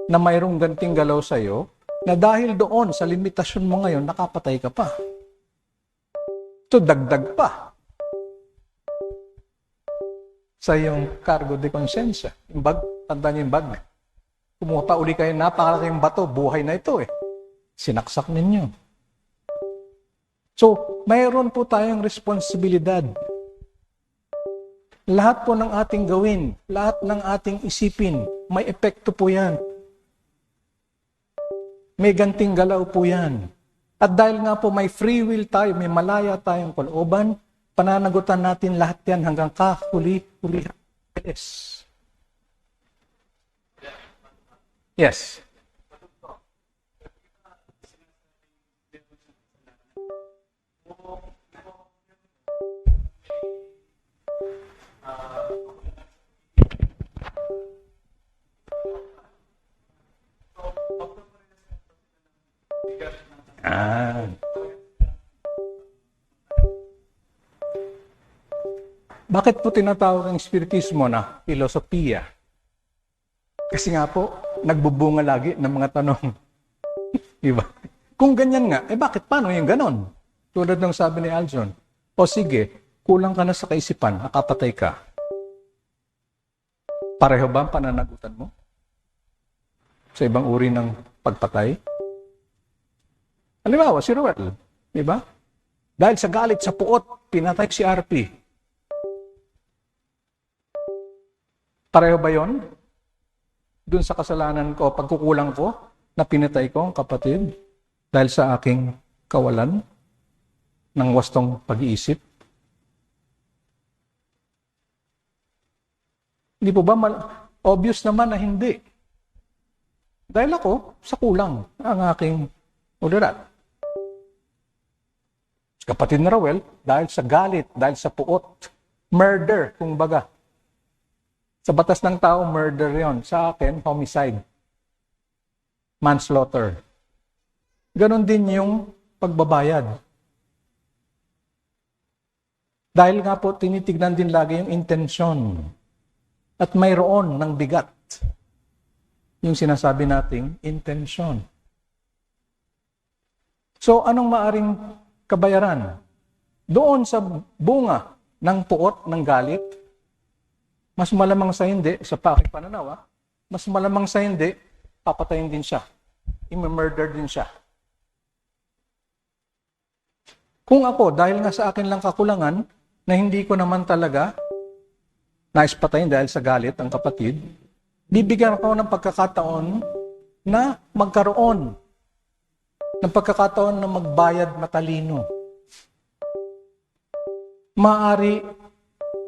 na mayroong ganting galaw sa'yo, na dahil doon sa limitasyon mo ngayon, nakapatay ka pa. So, dagdag pa sa iyong cargo de conscience. Yung bag, tanda niyo yung bag. Kumuha uli kayo, napakalaking bato, buhay na ito eh. Sinaksak ninyo. So, mayroon po tayong responsibilidad. Lahat po ng ating gawin, lahat ng ating isipin, may epekto po yan. May ganting galaw po yan. At dahil nga po may free will tayo, may malaya tayong kalooban, pananagutan natin lahat yan hanggang kahuli-huli. Yes. Yes. Bakit po tinatawag ang spiritismo na filosofiya? Kasi nga po, nagbubunga lagi ng mga tanong. Diba? Kung ganyan nga, bakit paano yung ganon? Tulad ng sabi ni Aljon, o sige, kulang ka na sa kaisipan, nakapatay ka. Pareho ba ang pananagutan mo? Sa ibang uri ng pagpatay? Halimbawa, si Ruel, di ba? Dahil sa galit sa puot, pinatay si RP. Pareho ba yon? Doon sa kasalanan ko, pagkukulang ko, na pinatay ko ang kapatid dahil sa aking kawalan ng wastong pag-iisip? Hindi po ba obvious naman na hindi? Dahil ako, sa kulang ang aking ulirat. Kapatid na Rowel, dahil sa galit, dahil sa puot, murder, kung baga. Sa batas ng tao, murder yon. Sa akin, homicide. Manslaughter. Ganon din yung pagbabayad. Dahil nga po, tinitignan din lagi yung intensyon. At mayroon ng bigat. Yung sinasabi nating intensyon. So, anong maaring kabayaran? Doon sa bunga ng puot, ng galit, mas malamang sa hindi, sa aking pananaw, mas malamang sa hindi, papatayin din siya. I-murder din siya. Kung ako, dahil nga sa akin lang kakulangan, na hindi ko naman talaga nais patayin dahil sa galit ang kapatid, bibigyan ako ng pagkakataon na magkaroon ng pagkakataon na magbayad matalino. Maaari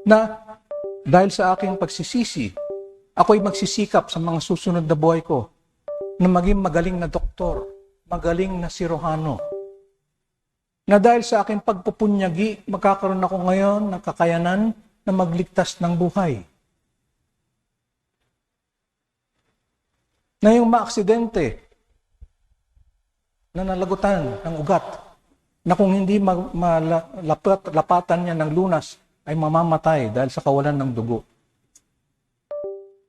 na dahil sa aking pagsisisi, ako'y magsisikap sa mga susunod na buhay ko na maging magaling na doktor, magaling na sirohano. Na dahil sa aking pagpupunyagi, magkakaroon ako ngayon ng kakayanan na magligtas ng buhay. Na yung maaksidente, na nalagutan ng ugat, na kung hindi lapatan niya ng lunas, ay mamamatay dahil sa kawalan ng dugo.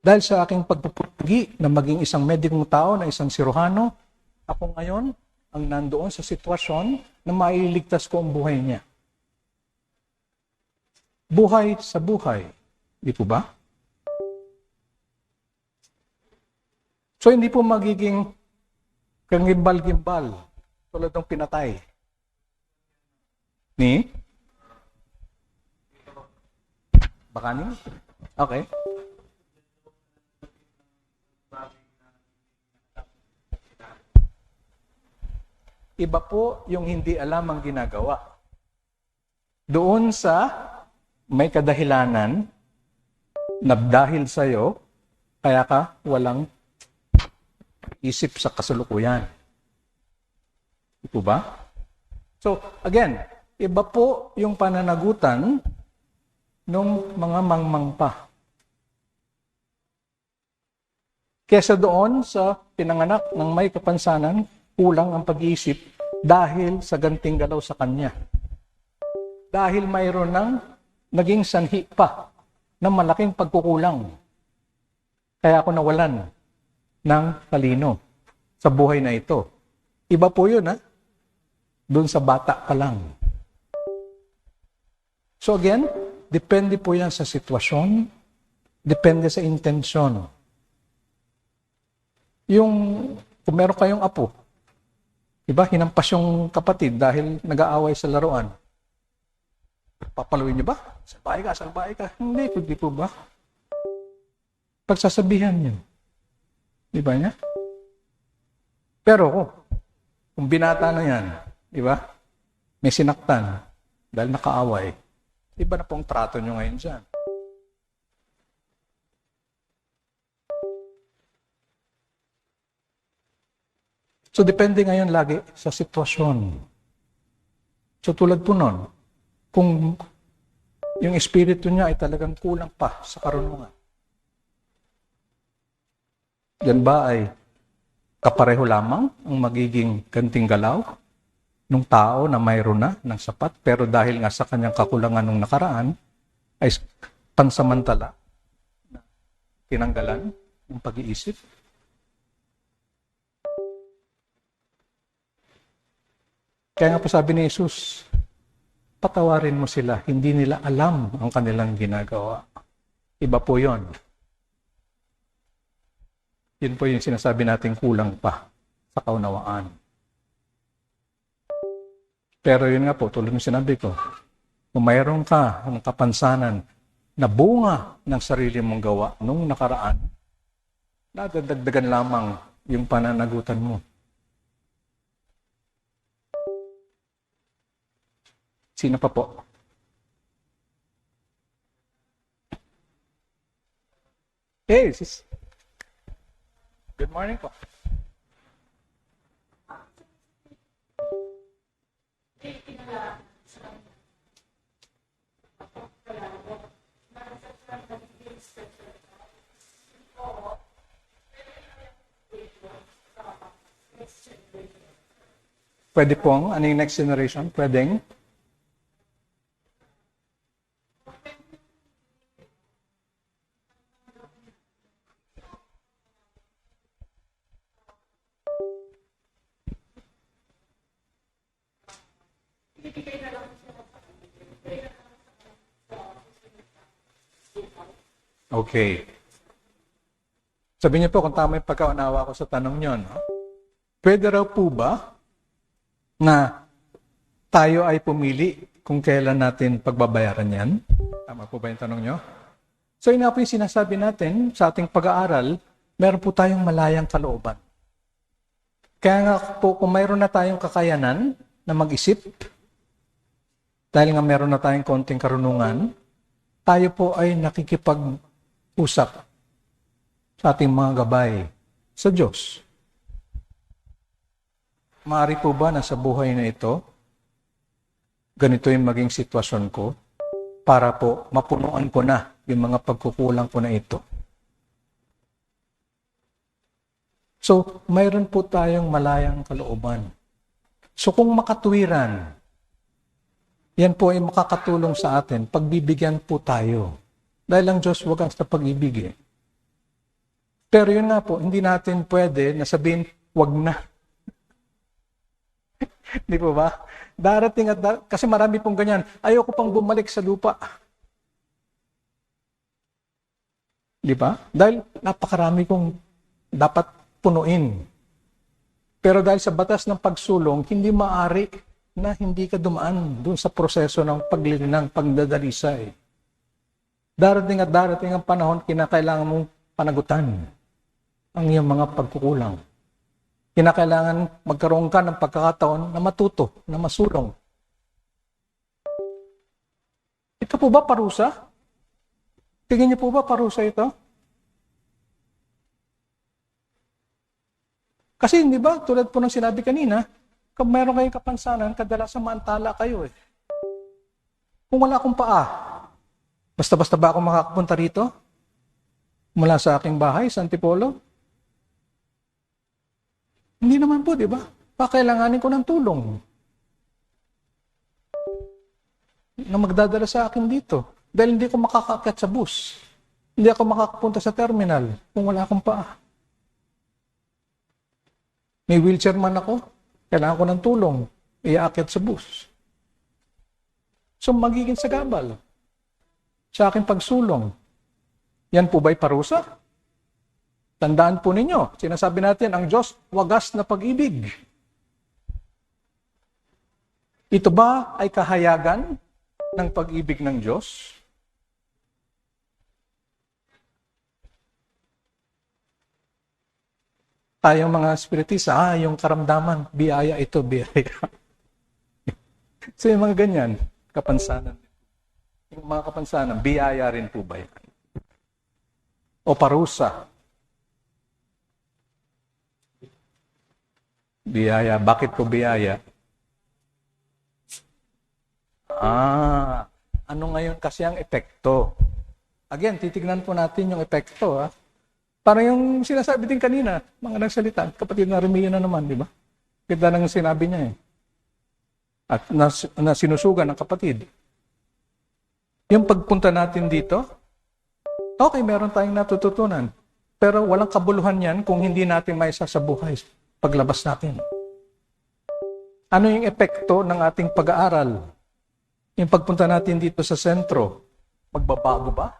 Dahil sa aking pagpupugi na maging isang medikong tao, na isang sirohano, ako ngayon ang nandoon sa sitwasyon na mailigtas ko ang buhay niya. Buhay sa buhay. Di po ba? So hindi po magiging kangimbal-gimbal tulad ng pinatay. Ni? Baka ni? Okay. Iba po yung hindi alam ang ginagawa. Doon sa may kadahilanan na dahil sa'yo, kaya ka walang isip sa kasulukuyan. Ito ba? So, again, iba po yung pananagutan ng mga mangmang pa. Kesa doon sa pinanganak ng may kapansanan, kulang ang pag-iisip dahil sa ganting galaw sa kanya. Dahil mayroon ng naging sanhi pa ng malaking pagkukulang. Kaya ako nawalan ng talino sa buhay na ito. Iba po yun, ha? Doon sa bata pa lang. So again, depende po yan sa sitwasyon, depende sa intensyon. Yung, kung meron kayong apo, diba, hinampas yung kapatid dahil nag-aaway sa laruan. Papaluin niyo ba? Salbahe ka. Hindi po ba? Pagsasabihan niyo. Di ba niya? Pero kung binata na yan, di ba? May sinaktan dahil nakaaway. Iba na pong trato niyo ngayon dyan. So, depende ngayon lagi sa sitwasyon. So, tulad po nun, kung yung espiritu niya ay talagang kulang pa sa karunungan. Yan ba ay kapareho lamang ang magiging ganting galaw ng tao na mayroon na ng sapat, pero dahil nga sa kanyang kakulangan nung nakaraan, ay pansamantala na tinanggalan ng pag-iisip? Kaya nga po sabi ni Jesus, patawarin mo sila, hindi nila alam ang kanilang ginagawa. Iba po yon. Yun po yung sinasabi natin kulang pa sa kaunawaan. Pero yun nga po, tulad ng sinabi ko, kung mayroon ka ng kapansanan na bunga ng sarili mong gawa nung nakaraan, nadadagdagan lamang yung pananagutan mo. Sino pa po? Hey, sis. Good morning po. Pwede pong, ano yung next generation? Pwedeng? Okay. Sabi niyo po kung tama yung pagkaunawa ko sa tanong niyo, no? Pwede raw po ba na tayo ay pumili kung kailan natin pagbabayaran yan? Tama po ba yung tanong niyo? So yun nga po yung sinasabi natin sa ating pag-aaral, meron po tayong malayang kalooban. Kaya nga po kung mayroon na tayong kakayanan na mag-isip, dahil nga meron na tayong konting karunungan, tayo po ay nakikipag-usap sa ating mga gabay sa Diyos. Maaari po ba na sa buhay na ito, ganito yung maging sitwasyon ko para po mapunuan ko na yung mga pagkukulang ko na ito? So, mayroon po tayong malayang kalooban. So, kung makatuwiran, yan po ay makakatulong sa atin. Pagbibigyan po tayo. Dahil ang Diyos wagas sa pag-ibig. Pero yun nga po, hindi natin pwede na sabihin, wag na. Di po ba? Darating at kasi marami pong ganyan. Ayoko pang bumalik sa lupa. Di ba? Dahil napakarami kong dapat punuin. Pero dahil sa batas ng pagsulong, hindi maaari na hindi ka dumaan doon sa proseso ng paglinang, pagdadalisay. Darating at darating ang panahon, kinakailangan mong panagutan ang iyong mga pagkukulang. Kinakailangan magkaroon ka ng pagkakataon na matuto, na masulong. Ito po ba parusa? Tingin niyo po ba parusa ito? Kasi hindi ba, tulad po ng sinabi kanina, kung meron kayong kapansanan, kadalasan maantala kayo eh. Kung wala akong paa, basta-basta ba ako makakapunta rito? Mula sa aking bahay, sa Antipolo? Hindi naman po, di ba? Pakailanganin ko ng tulong na magdadala sa akin dito. Dahil hindi ko makakaakyat sa bus. Hindi ako makakapunta sa terminal kung wala akong paa. May wheelchair man ako, kailangan ko ng tulong, iaakyat sa bus. So magiging sagabal sa aking pagsulong. Yan po ba'y parusa? Tandaan po ninyo, sinasabi natin, ang Diyos, wagas na pag-ibig. Ito ba ay kahayagan ng pag-ibig ng Diyos? Tayong mga spiritista, yung karamdaman, biyaya ito, biyaya. So yung mga ganyan, kapansanan. Yung mga kapansanan, biyaya rin po ba yan? O parusa? Biyaya. Bakit po biyaya? Ano ngayon kasi ang epekto? Again, titignan po natin yung epekto. Para yung sinasabi din kanina, mga nagsalita, kapatid na Remilio na naman, di ba? Kita nang sinabi niya eh. At na sinusugan ng kapatid. Yung pagpunta natin dito, okay, meron tayong natututunan. Pero walang kabuluhan yan kung hindi natin may sasabuhay paglabas natin. Ano yung epekto ng ating pag-aaral? Yung pagpunta natin dito sa sentro, magbabago ba?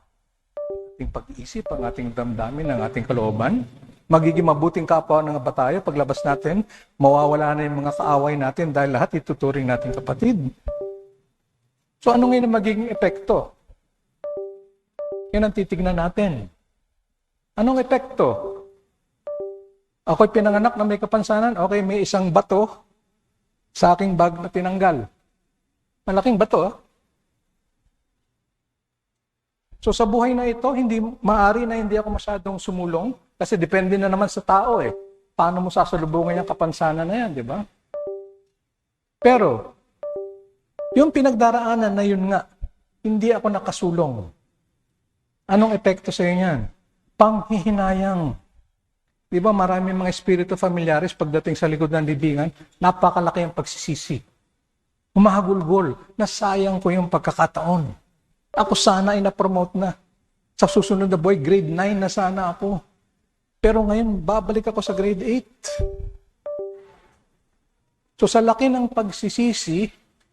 Ating pag-isip, ang ating damdamin, ang ating kalooban? Magiging mabuting kapwa ng ba tayo paglabas natin? Mawawala na yung mga kaaway natin dahil lahat ituturing natin kapatid. So ano ngayon ang magiging epekto? Yan ang titignan natin. Anong epekto? Ako'y pinanganak na may kapansanan, okay, may isang bato sa aking bag na tinanggal. Malaking bato, So sa buhay na ito, hindi maaari na hindi ako masyadong sumulong kasi depende na naman sa tao eh. Paano mo sasalubungin yung kapansanan na yan, di ba? Pero, yung pinagdaraanan na yun nga, hindi ako nakasulong. Anong epekto sa inyo yan? Panghihinayang. Di ba maraming mga espiritu familiaris pagdating sa likod ng libingan, napakalaki ang pagsisisi. Humahagulgol, nasayang ko yung pagkakataon. Ako sana ay na-promote na. Sa susunod na buhay, grade 9 na sana ako. Pero ngayon, babalik ako sa grade 8. So sa laki ng pagsisisi,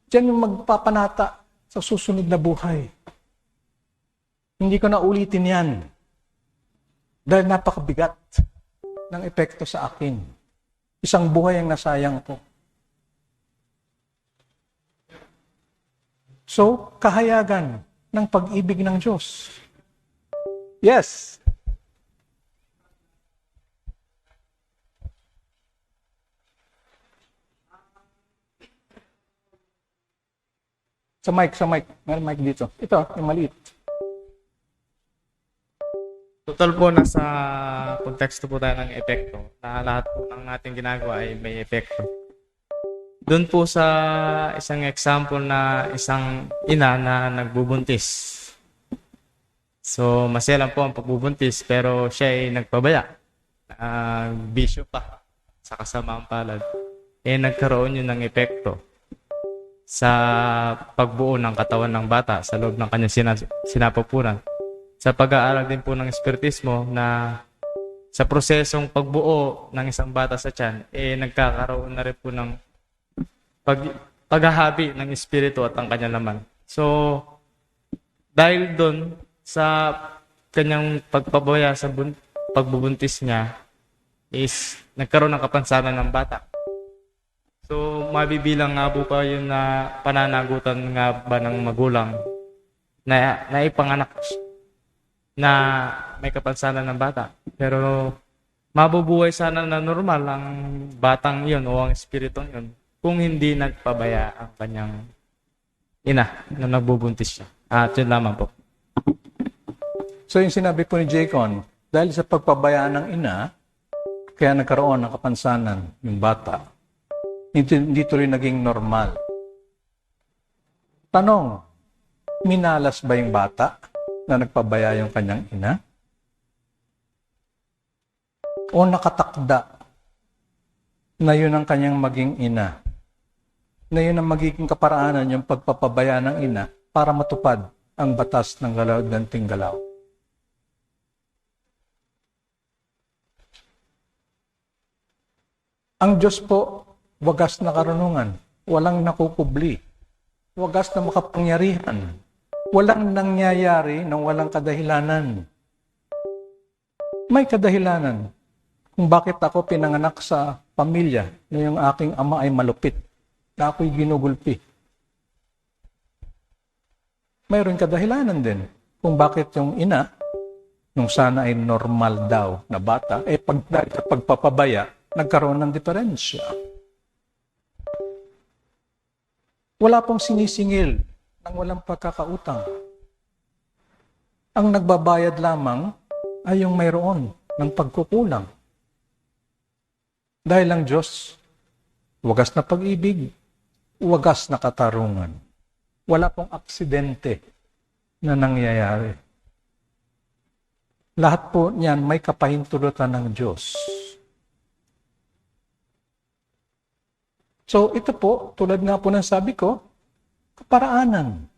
diyan yung magpapanata sa susunod na buhay. Hindi ko na ulitin yan. Dahil napakabigat ng epekto sa akin. Isang buhay ang nasayang ko. So, kahayagan ng pag-ibig ng Diyos. Yes. Sa mic. May mic dito. Ito, yung maliit. Total po, nasa konteksto po tayo ng epekto. Na lahat po ng ating ginagawa ay may epekto. Doon po sa isang example na isang ina na nagbubuntis. So, masaya lang po ang pagbubuntis pero siya ay nagpabaya. Bisyo pa sa kasamaang palad. Nagkaroon yun ng epekto sa pagbuo ng katawan ng bata sa loob ng kanyang sinapupunan. Sa pag-aaral din po ng espiritismo na sa prosesong pagbuo ng isang bata sa tiyan, nagkakaroon na rin po ng paghahabi ng espiritu at ang kanyang laman. So, dahil doon sa kanyang pagpabaya sa pagbubuntis niya is nagkaroon ng kapansanan ng bata. So, mabibilang nga po pa yun na pananagutan nga ba ng magulang na ipanganak na may kapansanan ng bata. Pero mabubuhay sana na normal ang batang yun o ang espiritong yun kung hindi nagpabaya ang kanyang ina na nagbubuntis siya. At yun lamang po. So yung sinabi po ni Jacon, dahil sa pagpabaya ng ina, kaya nagkaroon ng kapansanan yung bata, hindi tuloy naging normal. Tanong, minalas ba yung bata na nagpabaya yung kanyang ina? O nakatakda na yun ang kanyang maging ina? Na yun ang magiging kaparaanan yung pagpapabaya ng ina para matupad ang batas ng galaw at ganting galaw? Ang Diyos po, wagas na karunungan, walang nakukubli, wagas na makapangyarihan, walang nangyayari ng walang kadahilanan. May kadahilanan kung bakit ako pinanganak sa pamilya na yung aking ama ay malupit, na ako'y ginugulpi. Mayroon kadahilanan din kung bakit yung ina, nung sana ay normal daw na bata, pagpapabaya, nagkaroon ng diferensya. Wala pong sinisingil ng walang pagkakautang. Ang nagbabayad lamang ay yung mayroon ng pagkukulang. Dahil ang Diyos, wagas na pag-ibig, wagas na katarungan. Wala pong aksidente na nangyayari. Lahat po niyan may kapahintulutan ng Diyos. So ito po, tulad nga po ng sabi ko, kaparaanan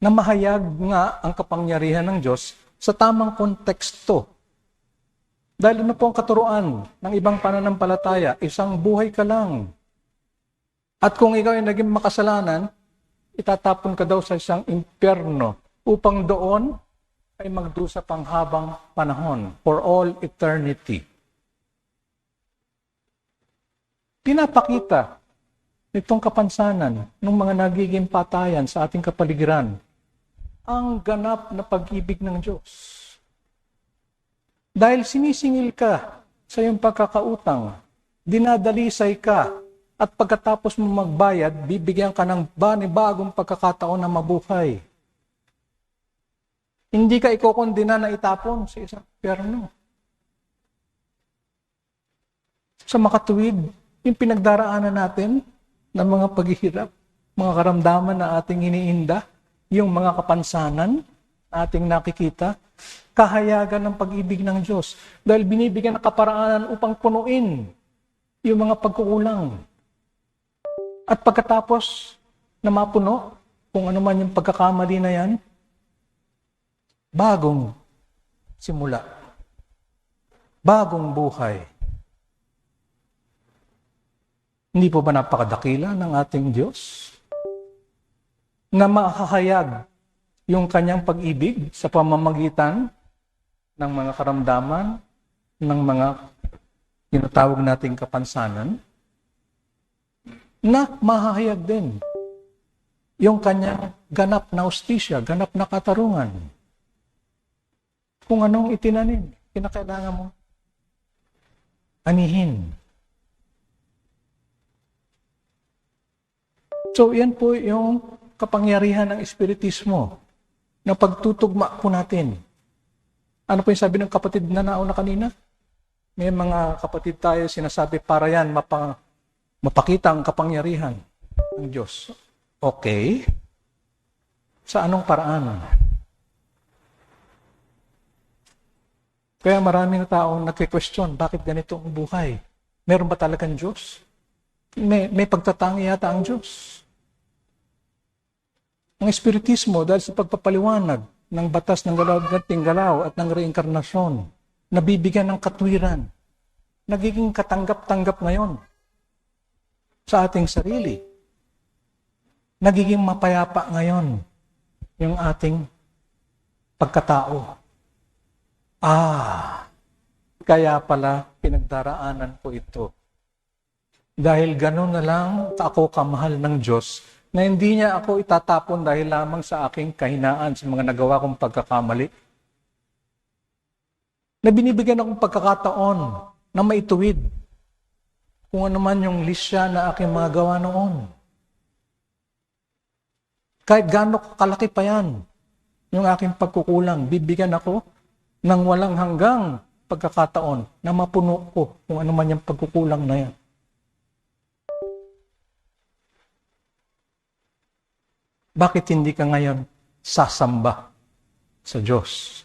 na mahayag nga ang kapangyarihan ng Diyos sa tamang konteksto. Dahil ano po ang katuruan ng ibang pananampalataya? Isang buhay ka lang. At kung ikaw ay naging makasalanan, itatapon ka daw sa isang impyerno upang doon ay magdusa pang habang panahon for all eternity. Pinapakita nitong kapansanan ng mga nagiging patayan sa ating kapaligiran ang ganap na pag-ibig ng Diyos. Dahil sinisingil ka sa iyong pagkakautang, dinadalisay ka, at pagkatapos mo magbayad, bibigyan ka ng bagong pagkakataon na mabuhay. Hindi ka ikokondena na itapon sa isang impyerno. Sa makatuwid, yung pinagdaraanan natin ng mga paghihirap, mga karamdaman na ating iniinda, yung mga kapansanan na ating nakikita, kahayagan ng pag-ibig ng Diyos. Dahil binibigyan ng kaparaanan upang punuin yung mga pagkukulang. At pagkatapos na mapuno, kung ano man yung pagkakamali na yan, bagong simula, bagong buhay. Hindi po ba napakadakila ng ating Diyos na mahahayag yung kanyang pag-ibig sa pamamagitan ng mga karamdaman, ng mga tinatawag nating kapansanan, na mahahayag din yung kanyang ganap na hustisya, ganap na katarungan. Kung anong itinanim, kinakailangan mo anihin. So, yan po yung kapangyarihan ng Espiritismo na pagtutugma po natin. Ano po yung sabi ng kapatid na nauna kanina? May mga kapatid tayo sinasabi para yan mapakita ang kapangyarihan ng Diyos. Okay. Sa anong paraan? Kaya marami na taong nagke-question, bakit ganito ang buhay? Meron ba talagang Diyos? May pagtatangi yata ang Diyos. Ang Espiritismo, dahil sa pagpapaliwanag ng batas ng ganting galaw at ng reinkarnasyon, nabibigyan ng katwiran, nagiging katanggap-tanggap ngayon sa ating sarili. Nagiging mapayapa ngayon yung ating pagkatao. Kaya pala pinagdaraanan ko ito Dahil ganun na lang ako kamahal ng Diyos na hindi niya ako itatapon dahil lamang sa aking kahinaan sa mga nagawa kong pagkakamali. Na binibigyan akong pagkakataon na maituwid kung ano man yung lisya na aking mga gawa noon. Kahit gaano kalaki pa yan, yung aking pagkukulang, bibigyan ako ng walang hanggang pagkakataon na mapuno ko kung ano man yung pagkukulang na yan. Bakit hindi ka ngayon sasamba sa Diyos?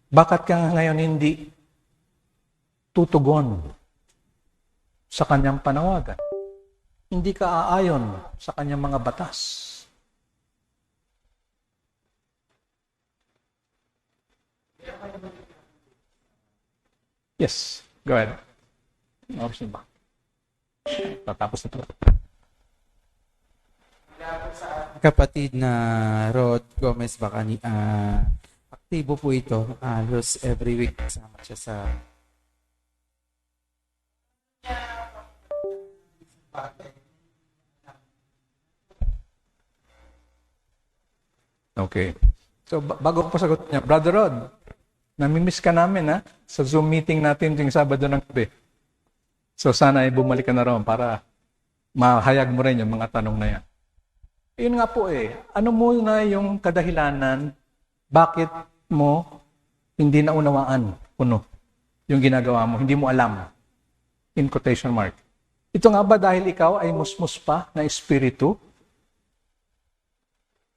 Bakit ka ngayon hindi tutugon sa kanyang panawagan? Hindi ka aayon sa kanyang mga batas. Yes, go ahead. Oras na ba? Tatapos na ito. Kapatid na Rod Gomez Bacani, aktibo po ito. Halos every week kasama siya sa Okay. So, bago ko pa sagot niya, Brother Rod, namimiss ka namin ha, sa Zoom meeting natin tuwing Sabado ng gabi. So, sana ay bumalik ka na ron para mahayag mo rin yung mga tanong na yan. Yun nga po ano muna yung kadahilanan, bakit mo hindi naunawaan kuno yung ginagawa mo, hindi mo alam, in quotation mark. Ito nga ba dahil ikaw ay musmus pa na espiritu?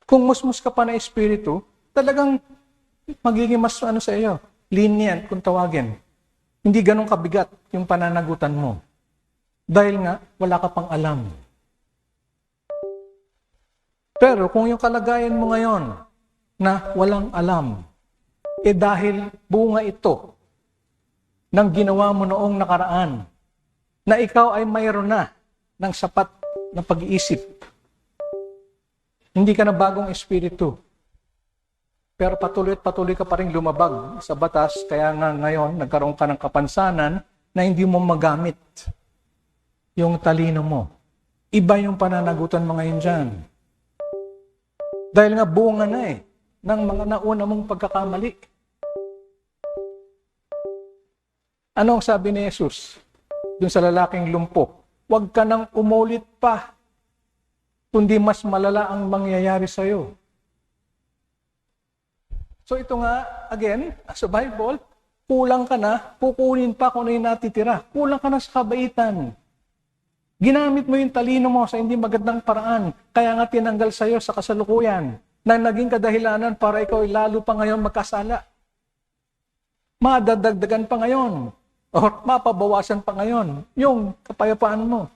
Kung musmus ka pa na espiritu, talagang magiging mas sa iyo, lenient kung tawagin. Hindi ganun kabigat yung pananagutan mo. Dahil nga, wala ka pang alam. Pero kung yung kalagayan mo ngayon na walang alam, dahil bunga ito ng ginawa mo noong nakaraan, na ikaw ay mayroon na ng sapat na pag-iisip. Hindi ka na bagong espiritu. Pero patuloy at patuloy ka pa rin lumabag sa batas, kaya nga ngayon nagkaroon ka ng kapansanan na hindi mo magamit yung talino mo. Iba yung pananagutan mo ngayon dyan. Dahil nga bunga na ng mga nauna mong pagkakamali. Ano ang sabi ni Jesus dun sa lalaking lumpo? Huwag ka nang umulit pa, kundi mas malala ang mangyayari sa'yo. So ito nga, again, sa Bible, kulang ka na, kukunin pa kung ano yung natitira. Kulang ka na sa kabaitan. Ginamit mo yung talino mo sa hindi magandang paraan, kaya nga tinanggal sa'yo sa kasalukuyan, na naging kadahilanan para ikaw ay lalo pa ngayon magkasala. Madadagdagan pa ngayon, o mapabawasan pa ngayon, yung kapayapaan mo.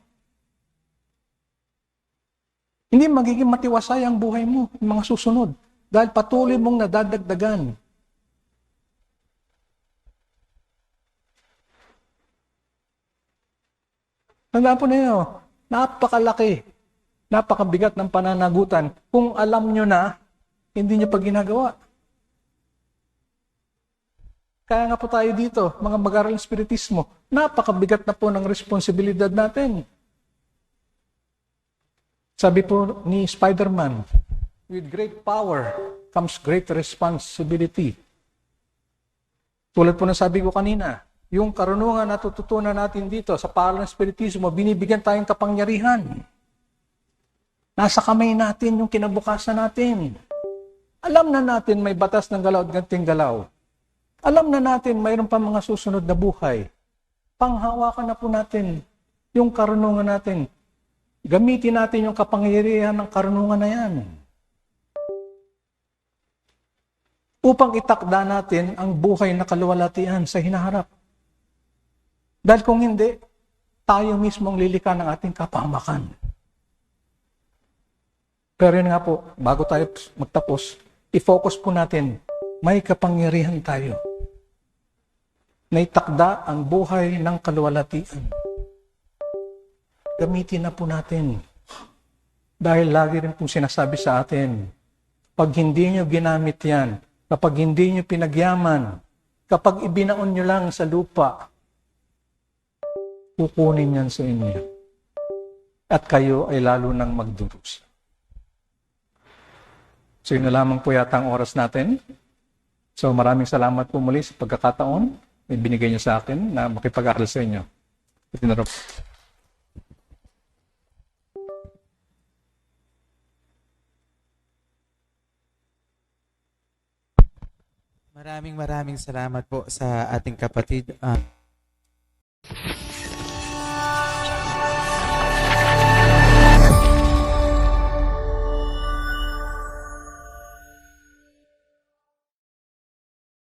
Hindi magiging matiwasay ang buhay mo, yung mga susunod, dahil patuloy mong nadadagdagan. Tandaan po ninyo, napakalaki, napakabigat ng pananagutan kung alam nyo na, hindi nyo pa ginagawa. Kaya nga po tayo dito, mga mag-aral ng Spiritismo, napakabigat na po ng responsibilidad natin. Sabi po ni Spider-Man, with great power comes great responsibility. Tulad po na sabi ko kanina, yung karunungan na tututunan natin dito sa paral ng Spiritismo, binibigyan tayong kapangyarihan. Nasa kamay natin yung kinabukasan natin. Alam na natin may batas ng galaw at ganting galaw. Alam na natin mayroon pa mga susunod na buhay. Panghawakan na po natin yung karunungan natin. Gamitin natin yung kapangyarihan ng karunungan na yan. Upang itakda natin ang buhay na kaluwalhatian sa hinaharap. Dahil kung hindi, tayo mismo ang lilika ng ating kapahamakan. Pero yun nga po, bago tayo magtapos, i-focus po natin, may kapangyarihan tayo na itakda ang buhay ng kaluwalhatian. Gamitin na po natin. Dahil lagi rin pong sinasabi sa atin, pag hindi nyo ginamit yan, kapag hindi nyo pinagyaman, kapag ibinaon nyo lang sa lupa, kukunin yan sa inyo. at kayo ay lalo nang magdurusa. So yun na lamang po yata ang oras natin. So maraming salamat po muli sa pagkakataon na binigay niyo sa akin na makipag-aral sa inyo. Itinarap. Maraming salamat po sa ating kapatid.